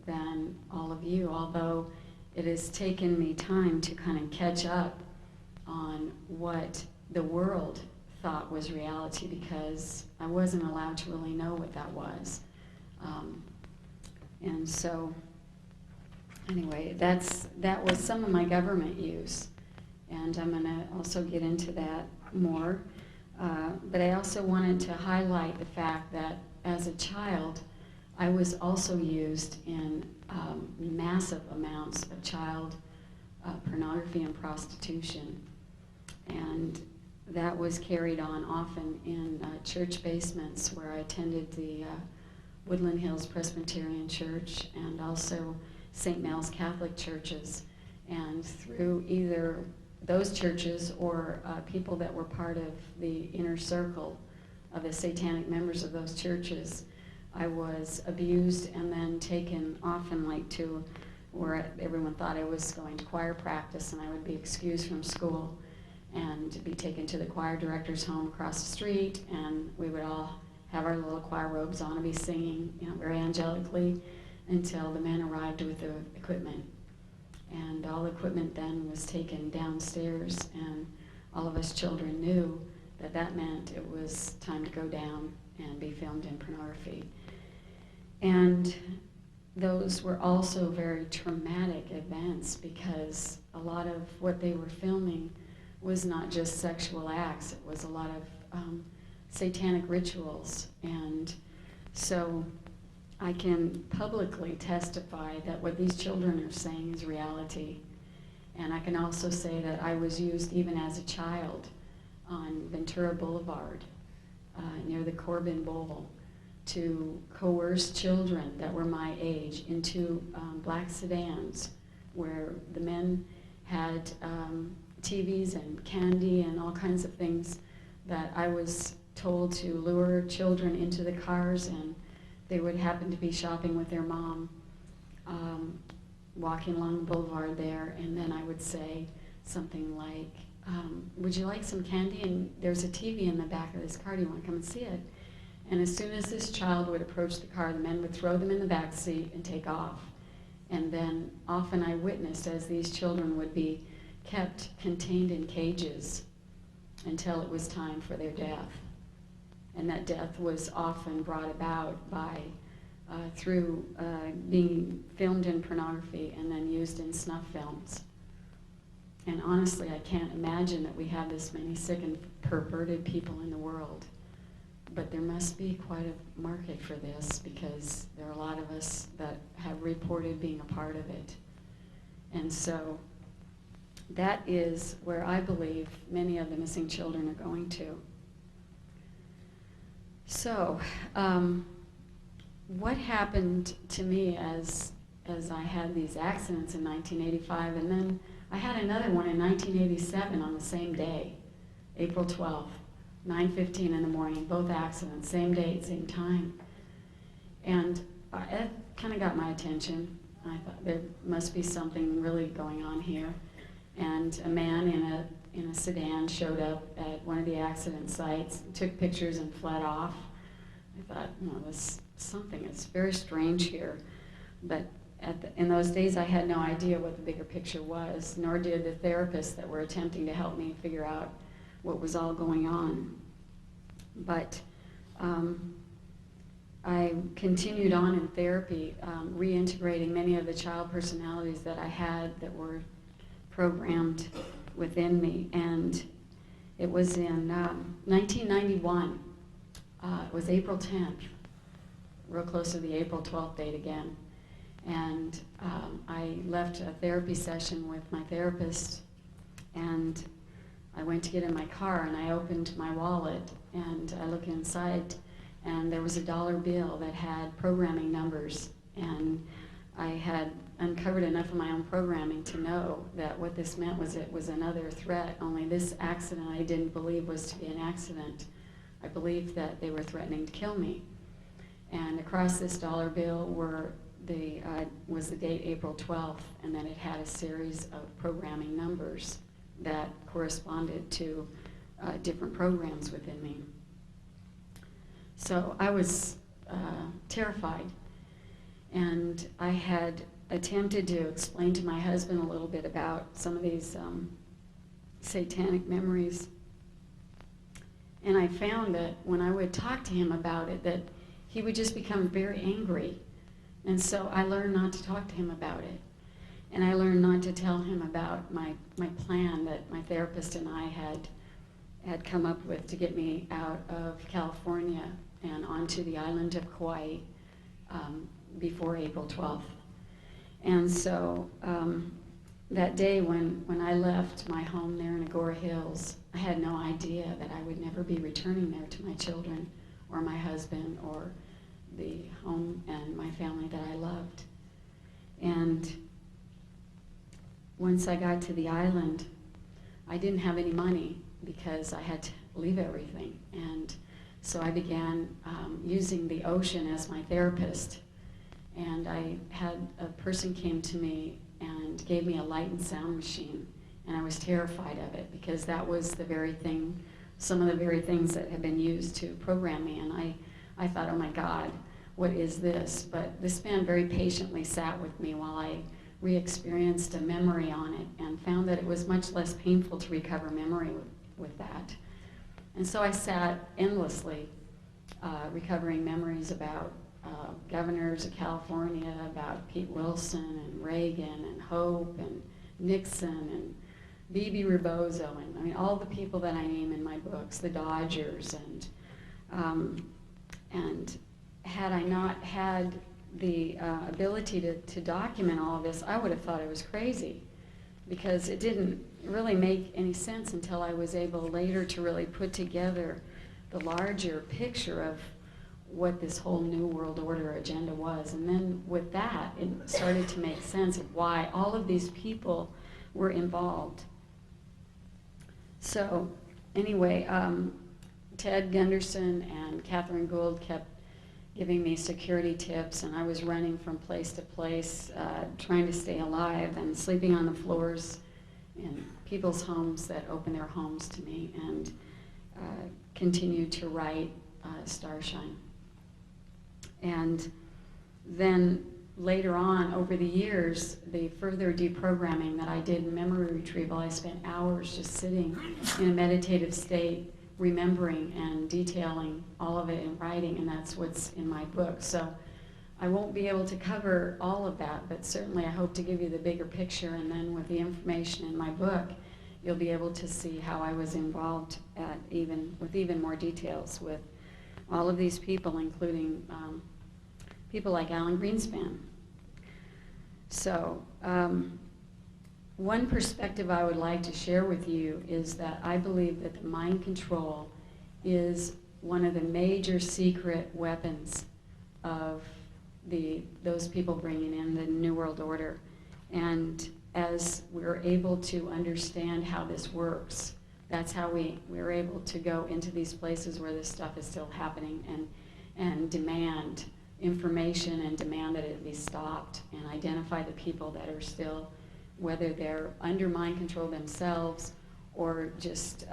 than all of you, although it has taken me time to kind of catch up on what the world thought was reality, because I wasn't allowed to really know what that was. And so anyway, that was some of my government use, and I'm going to also get into that more. But I also wanted to highlight the fact that as a child, I was also used in massive amounts of child pornography and prostitution. And that was carried on often in church basements where I attended the Woodland Hills Presbyterian Church and also St. Mel's Catholic churches. And through either those churches or people that were part of the inner circle of the satanic members of those churches, I was abused and then taken often like to where everyone thought I was going to choir practice, and I would be excused from school and be taken to the choir director's home across the street, and we would all have our little choir robes on and be singing, very angelically until the men arrived with the equipment. And all the equipment then was taken downstairs, and all of us children knew that that meant it was time to go down and be filmed in pornography. And those were also very traumatic events because a lot of what they were filming was not just sexual acts, it was a lot of satanic rituals. And so I can publicly testify that what these children are saying is reality. And I can also say that I was used even as a child on Ventura Boulevard near the Corbin Bowl to coerce children that were my age into black sedans where the men had TVs and candy and all kinds of things that I was told to lure children into the cars, and they would happen to be shopping with their mom, walking along the boulevard there, and then I would say something like, would you like some candy? And there's a TV in the back of this car, do you want to come and see it? And as soon as this child would approach the car, the men would throw them in the back seat and take off. And then often I witnessed as these children would be kept contained in cages until it was time for their death. And that death was often brought about by through being filmed in pornography and then used in snuff films. And honestly, I can't imagine that we have this many sick and perverted people in the world. But there must be quite a market for this because there are a lot of us that have reported being a part of it. And so that is where I believe many of the missing children are going to. So, what happened to me as I had these accidents in 1985, and then I had another one in 1987 on the same day, April 12th, 9:15 in the morning, both accidents, same date, same time. And it kind of got my attention. I thought there must be something really going on here. And a man in a sedan showed up at one of the accident sites, took pictures and fled off. I thought, there's something that's very strange here. But in those days, I had no idea what the bigger picture was, nor did the therapists that were attempting to help me figure out what was all going on. But I continued on in therapy, reintegrating many of the child personalities that I had that were programmed within me. And it was in 1991. It was April 10th, real close to the April 12th date again. And I left a therapy session with my therapist, and I went to get in my car, and I opened my wallet, and I looked inside, and there was a dollar bill that had programming numbers. And I had uncovered enough of my own programming to know that what this meant was it was another threat, only this accident I didn't believe was to be an accident. I believed that they were threatening to kill me. And across this dollar bill was the date April 12th, and then it had a series of programming numbers that corresponded to different programs within me. So I was terrified, and I had attempted to explain to my husband a little bit about some of these satanic memories. And I found that when I would talk to him about it, that he would just become very angry. And so I learned not to talk to him about it. And I learned not to tell him about my plan that my therapist and I had come up with to get me out of California and onto the island of Kauai before April 12th. And so that day when I left my home there in Agora Hills, I had no idea that I would never be returning there to my children or my husband or the home and my family that I loved. And once I got to the island, I didn't have any money because I had to leave everything. And so I began using the ocean as my therapist. And I had a person came to me and gave me a light and sound machine. And I was terrified of it because that was the very thing, some of the very things that had been used to program me. And I thought, oh my God, what is this? But this man very patiently sat with me while I re-experienced a memory on it and found that it was much less painful to recover memory with that. And so I sat endlessly recovering memories about governors of California, about Pete Wilson and Reagan and Hope and Nixon and Bebe Rebozo, and I mean all the people that I name in my books, the Dodgers, and had I not had the ability to document all of this, I would have thought I was crazy, because it didn't really make any sense until I was able later to really put together the larger picture of what this whole New World Order agenda was. And then with that, it started to make sense of why all of these people were involved. So anyway, Ted Gunderson and Catherine Gould kept giving me security tips, and I was running from place to place, trying to stay alive and sleeping on the floors in people's homes that opened their homes to me, and continued to write Starshine. And then later on, over the years, the further deprogramming that I did in memory retrieval, I spent hours just sitting in a meditative state, remembering and detailing all of it in writing, and that's what's in my book. So I won't be able to cover all of that, but certainly I hope to give you the bigger picture, and then with the information in my book, you'll be able to see how I was involved with even more details with all of these people, including people like Alan Greenspan. So one perspective I would like to share with you is that I believe that the mind control is one of the major secret weapons of those people bringing in the New World Order. And as we're able to understand how this works, that's how we're able to go into these places where this stuff is still happening and demand information and demand that it be stopped, and identify the people that are still, whether they're under mind control themselves or just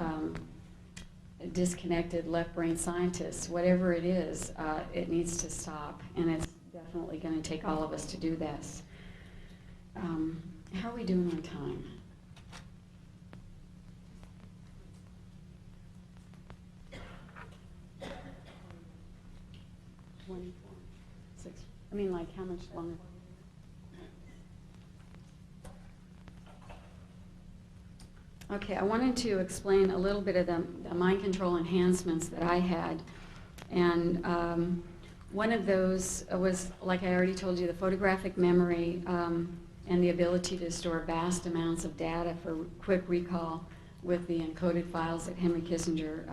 disconnected left brain scientists. Whatever it is, it needs to stop, and it's definitely going to take all of us to do this. How are we doing on time? 24, 6. I mean, like, how much longer? Okay, I wanted to explain a little bit of the mind control enhancements that I had. And one of those was, like I already told you, the photographic memory and the ability to store vast amounts of data for quick recall with the encoded files that Henry Kissinger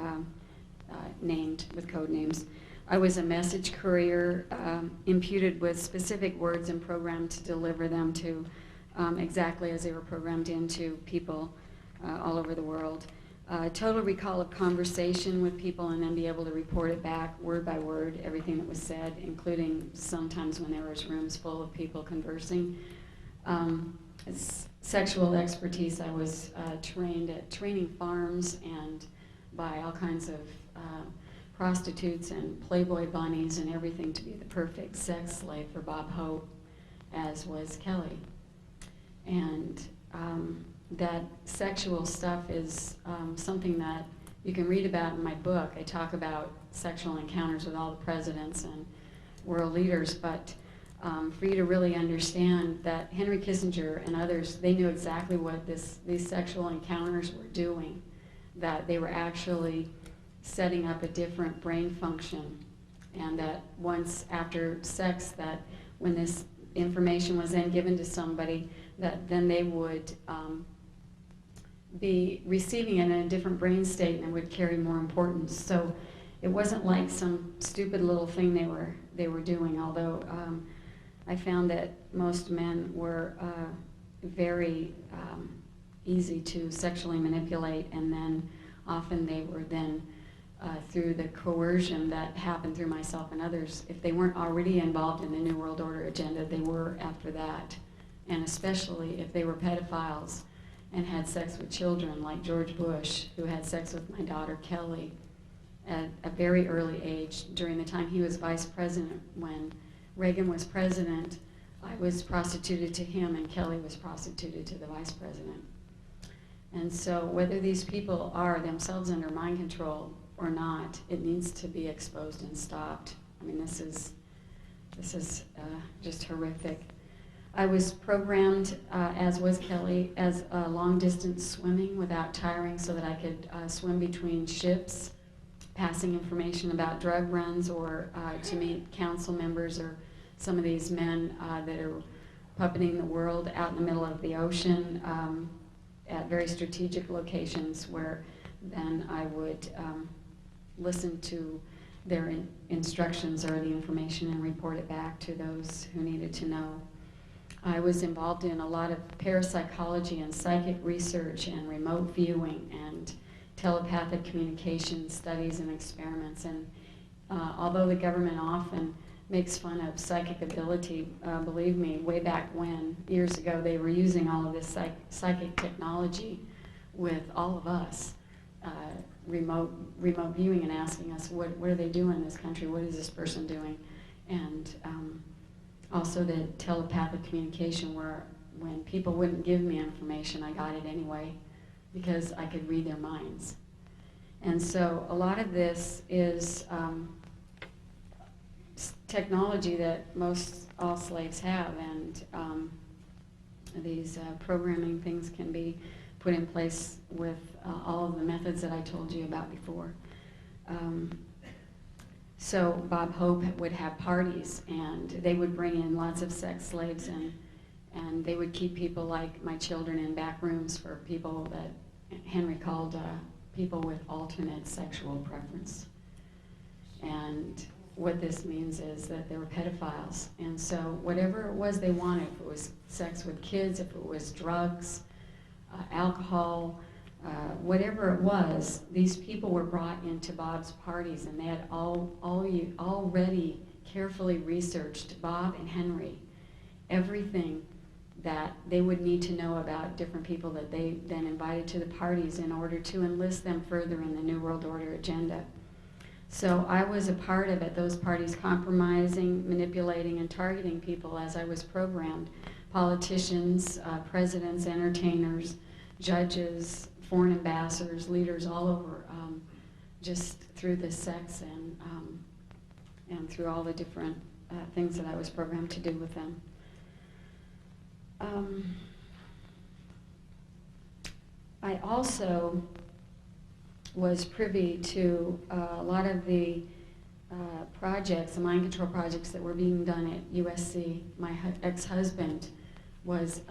named with code names. I was a message courier imputed with specific words and programmed to deliver them to exactly as they were programmed into people all over the world. Total recall of conversation with people, and then be able to report it back word by word, everything that was said, including sometimes when there was rooms full of people conversing. Sexual expertise, I was trained at training farms and by all kinds of prostitutes and Playboy bunnies and everything to be the perfect sex slave for Bob Hope, as was Kelly. And that sexual stuff is something that you can read about in my book. I talk about sexual encounters with all the presidents and world leaders, but for you to really understand that Henry Kissinger and others, they knew exactly what these sexual encounters were doing, that they were actually setting up a different brain function, and that once after sex, that when this information was then given to somebody, that then they would be receiving it in a different brain state and it would carry more importance. So it wasn't like some stupid little thing they were doing, although I found that most men were very easy to sexually manipulate, and then often they were then through the coercion that happened through myself and others, if they weren't already involved in the New World Order agenda, they were after that. And especially if they were pedophiles and had sex with children, like George Bush, who had sex with my daughter Kelly at a very early age during the time he was vice president. When Reagan was president, I was prostituted to him and Kelly was prostituted to the vice president. And so whether these people are themselves under mind control or not, it needs to be exposed and stopped. I mean, this is just horrific. I was programmed, as was Kelly, as long-distance swimming without tiring so that I could swim between ships, passing information about drug runs, or to meet council members or some of these men that are puppeting the world out in the middle of the ocean at very strategic locations, where then I would listen to their instructions or the information and report it back to those who needed to know. I was involved in a lot of parapsychology and psychic research and remote viewing and telepathic communication studies and experiments. And although the government often makes fun of psychic ability, believe me, way back when, years ago, they were using all of this psychic technology with all of us, remote viewing and asking us, what are they doing in this country? What is this person doing? And also the telepathic communication, where when people wouldn't give me information, I got it anyway because I could read their minds. And so a lot of this is technology that all slaves have, and these programming things can be put in place with all of the methods that I told you about before. So Bob Hope would have parties, and they would bring in lots of sex slaves, and they would keep people like my children in back rooms for people that Henry called people with alternate sexual preference. And what this means is that they were pedophiles. And so whatever it was they wanted, if it was sex with kids, if it was drugs, alcohol, whatever it was, these people were brought into Bob's parties, and they had already carefully researched, Bob and Henry, everything that they would need to know about different people that they then invited to the parties in order to enlist them further in the New World Order agenda. So I was a part of, at those parties, compromising, manipulating, and targeting people as I was programmed. Politicians, presidents, entertainers, judges, foreign ambassadors, leaders all over, just through the sex and through all the different things that I was programmed to do with them. I also was privy to a lot of the projects, the mind control projects that were being done at USC. My ex-husband was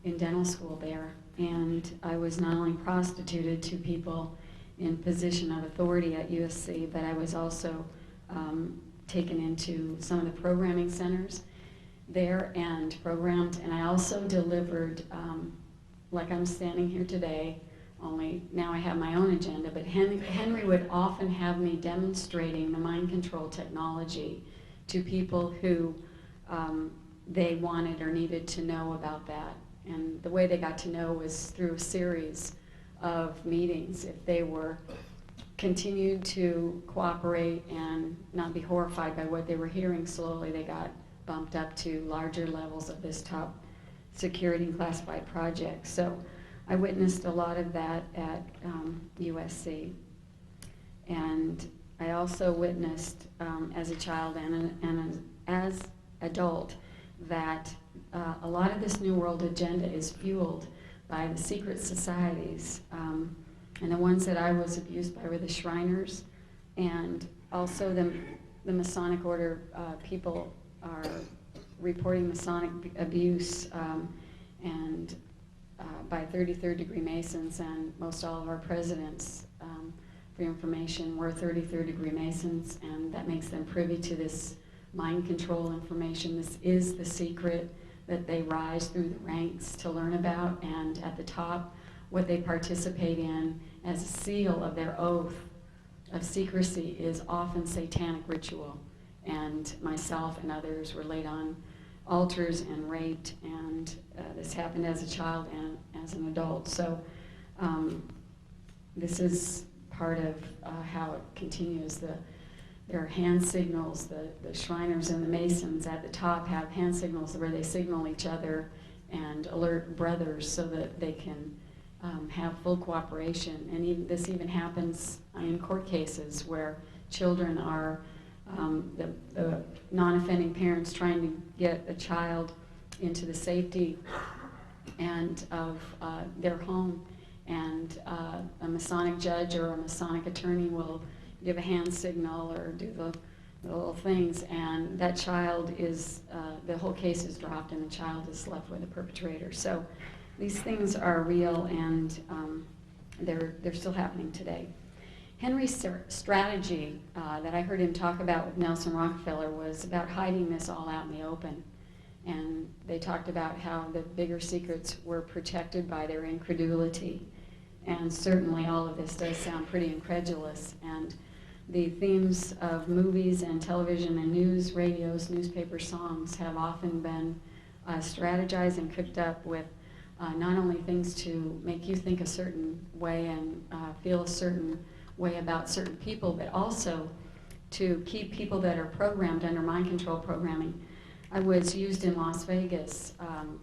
in dental school there, and I was not only prostituted to people in position of authority at USC, but I was also taken into some of the programming centers there and programmed, and I also delivered, like I'm standing here today, only now I have my own agenda, but Henry would often have me demonstrating the mind control technology to people who they wanted or needed to know about that. And the way they got to know was through a series of meetings. If they were continued to cooperate and not be horrified by what they were hearing, slowly they got bumped up to larger levels of this top security and classified project. So I witnessed a lot of that at USC. And I also witnessed as a child and as adult that a lot of this New World agenda is fueled by the secret societies. And the ones that I was abused by were the Shriners, and also the Masonic Order. People are reporting Masonic abuse and by 33rd degree Masons, and most all of our presidents, for your information, were 33rd degree Masons, and that makes them privy to this mind control information. This is the secret that they rise through the ranks to learn about, and at the top, what they participate in as a seal of their oath of secrecy is often satanic ritual. And myself and others were laid on altars and raped, and this happened as a child and as an adult. So this is part of how it continues. There are hand signals. The Shriners and the Masons at the top have hand signals where they signal each other and alert brothers so that they can have full cooperation. And this even happens in court cases where children are, the non-offending parents trying to get a child into the safety and of their home, and a Masonic judge or a Masonic attorney will give a hand signal or do the little things, and that child is, the whole case is dropped and the child is left with the perpetrator. So these things are real, and they're still happening today. Henry's strategy that I heard him talk about with Nelson Rockefeller was about hiding this all out in the open. And they talked about how the bigger secrets were protected by their incredulity. And certainly all of this does sound pretty incredulous. And the themes of movies and television and news, radios, newspaper, songs have often been strategized and cooked up with not only things to make you think a certain way and feel a certain way about certain people, but also to keep people that are programmed under mind control programming. I was used in Las Vegas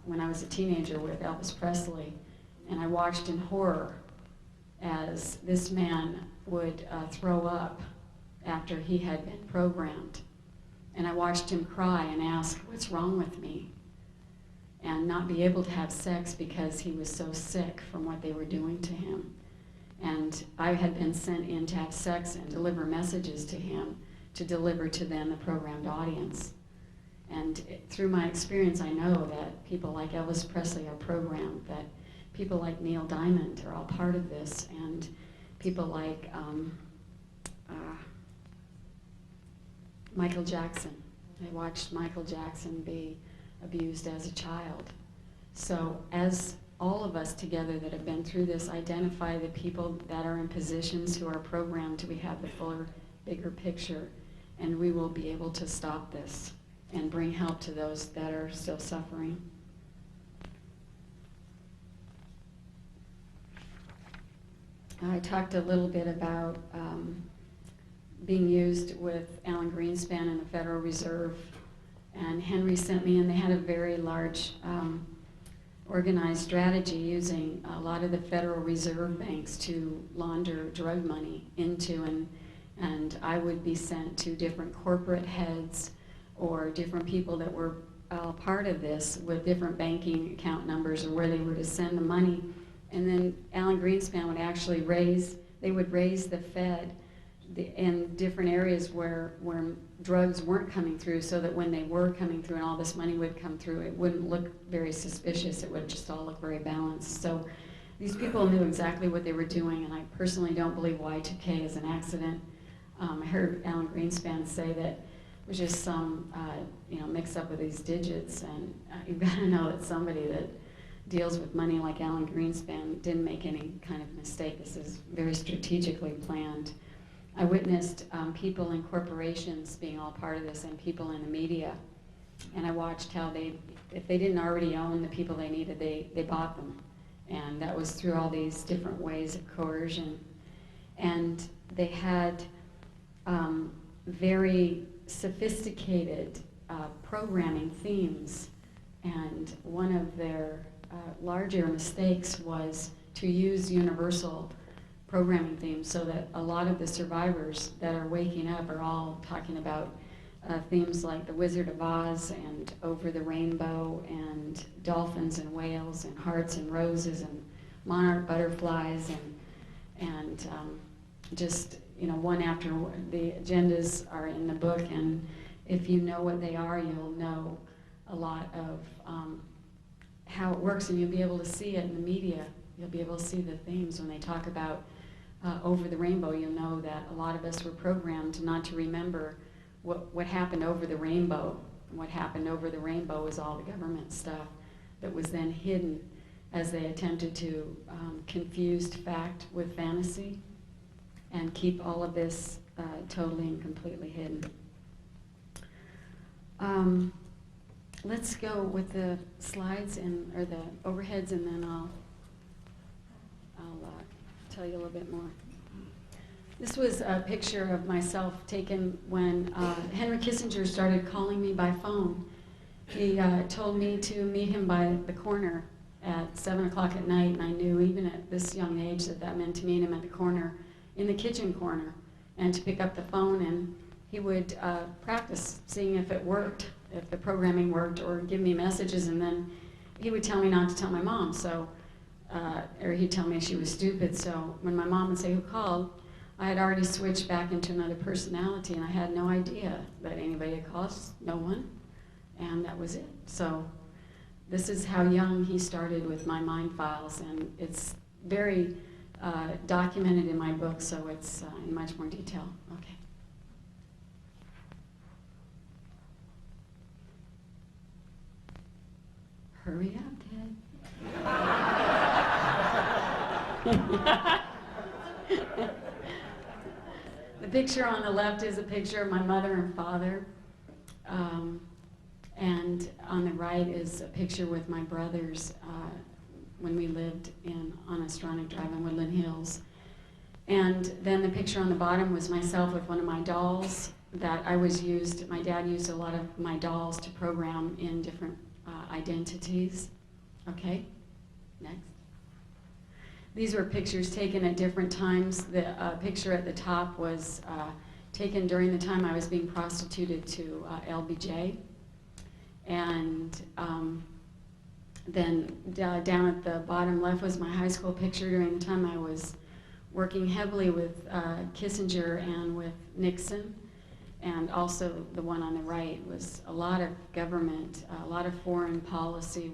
when I was a teenager with Elvis Presley, and I watched in horror as this man would throw up after he had been programmed. And I watched him cry and ask, "What's wrong with me?" and not be able to have sex because he was so sick from what they were doing to him. And I had been sent in to have sex and deliver messages to him, to deliver to then the programmed audience. And through my experience, I know that people like Elvis Presley are programmed, that people like Neil Diamond are all part of this, and people like Michael Jackson. I watched Michael Jackson be abused as a child. So as all of us together that have been through this identify the people that are in positions who are programmed, we have the fuller, bigger picture, and we will be able to stop this and bring help to those that are still suffering. I talked a little bit about being used with Alan Greenspan and the Federal Reserve, and Henry sent me in. They had a very large organized strategy using a lot of the Federal Reserve banks to launder drug money into, and I would be sent to different corporate heads or different people that were part of this with different banking account numbers or where they were to send the money. And then Alan Greenspan would actually raise the Fed in different areas where drugs weren't coming through, so that when they were coming through and all this money would come through, it wouldn't look very suspicious. It would just all look very balanced. So these people knew exactly what they were doing, and I personally don't believe Y2K is an accident. I heard Alan Greenspan say that it was just some mix up with these digits, and you've got to know that somebody that deals with money like Alan Greenspan didn't make any kind of mistake. This is very strategically planned. I witnessed people in corporations being all part of this, and people in the media, and I watched how if they didn't already own the people they needed, they bought them, and that was through all these different ways of coercion. And they had very sophisticated programming themes, and one of their larger mistakes was to use universal programming themes, so that a lot of the survivors that are waking up are all talking about themes like the Wizard of Oz and Over the Rainbow and dolphins and whales and hearts and roses and monarch butterflies and just one after the agendas are in the book, and if you know what they are, you'll know a lot of how it works, and you'll be able to see it in the media. You'll be able to see the themes when they talk about over the rainbow. You'll know that a lot of us were programmed not to remember what happened over the rainbow. What happened over the rainbow was all the government stuff that was then hidden as they attempted to confuse fact with fantasy and keep all of this totally and completely hidden. Let's go with the slides or the overheads, and then I'll tell you a little bit more. This was a picture of myself taken when Henry Kissinger started calling me by phone. He told me to meet him by the corner at 7 o'clock at night, and I knew even at this young age that meant to meet him at the corner, in the kitchen corner, and to pick up the phone, and he would practice seeing if it worked, if the programming worked, or give me messages, and then he would tell me not to tell my mom, so, or he'd tell me she was stupid. So when my mom would say, "Who called?" I had already switched back into another personality, and I had no idea that anybody had called, no one, and that was it. So this is how young he started with my mind files, and it's very documented in my book, so it's in much more detail. Okay. Hurry up, Ted. The picture on the left is a picture of my mother and father, and on the right is a picture with my brothers when we lived on Astronic Drive in Woodland Hills. And then the picture on the bottom was myself with one of my dolls that my dad used a lot of my dolls to program in different identities. Okay, next. These were pictures taken at different times. The picture at the top was taken during the time I was being prostituted to LBJ. And then down at the bottom left was my high school picture during the time I was working heavily with Kissinger and with Nixon. And also the one on the right was a lot of government, a lot of foreign policy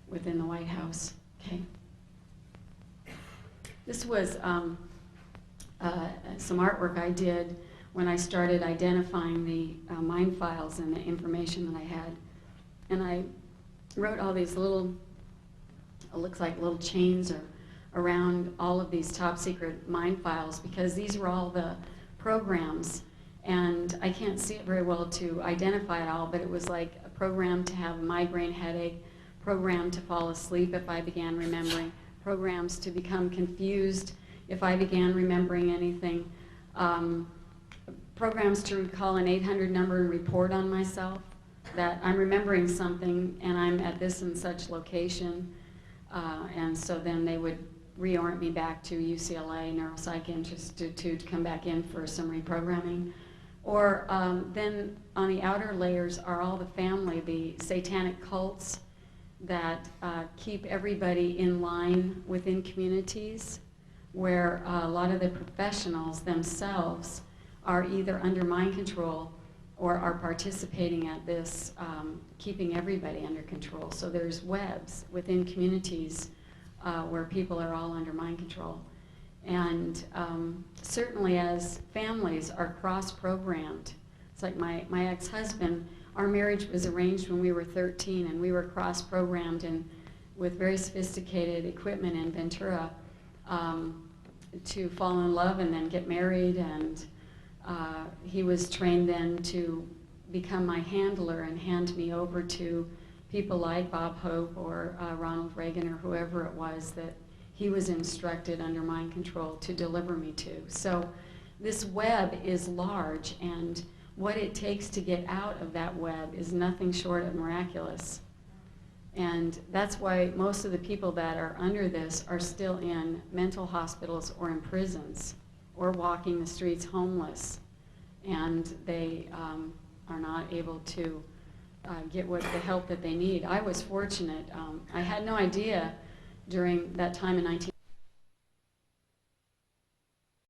within the White House. Okay. This was some artwork I did when I started identifying the mind files and the information that I had. And I wrote all these little, it looks like little chains around all of these top secret mind files, because these were all the programs. And I can't see it very well to identify it all, but it was like a program to have a migraine headache, program to fall asleep if I began remembering, programs to become confused if I began remembering anything, programs to recall an 800 number and report on myself that I'm remembering something and I'm at this and such location, and so then they would reorient me back to UCLA Neuropsych Institute to come back in for some reprogramming. Or then on the outer layers are all the family, the satanic cults that keep everybody in line within communities, where a lot of the professionals themselves are either under mind control or are participating at this, keeping everybody under control. So there's webs within communities where people are all under mind control. And certainly as families are cross-programmed, it's like my ex-husband, our marriage was arranged when we were 13, and we were cross-programmed and with very sophisticated equipment in Ventura to fall in love and then get married. And he was trained then to become my handler and hand me over to people like Bob Hope or Ronald Reagan or whoever it was that he was instructed under mind control to deliver me to. So this web is large, and what it takes to get out of that web is nothing short of miraculous. And that's why most of the people that are under this are still in mental hospitals or in prisons or walking the streets homeless, and they are not able to get the help that they need. I was fortunate. I had no idea during that time in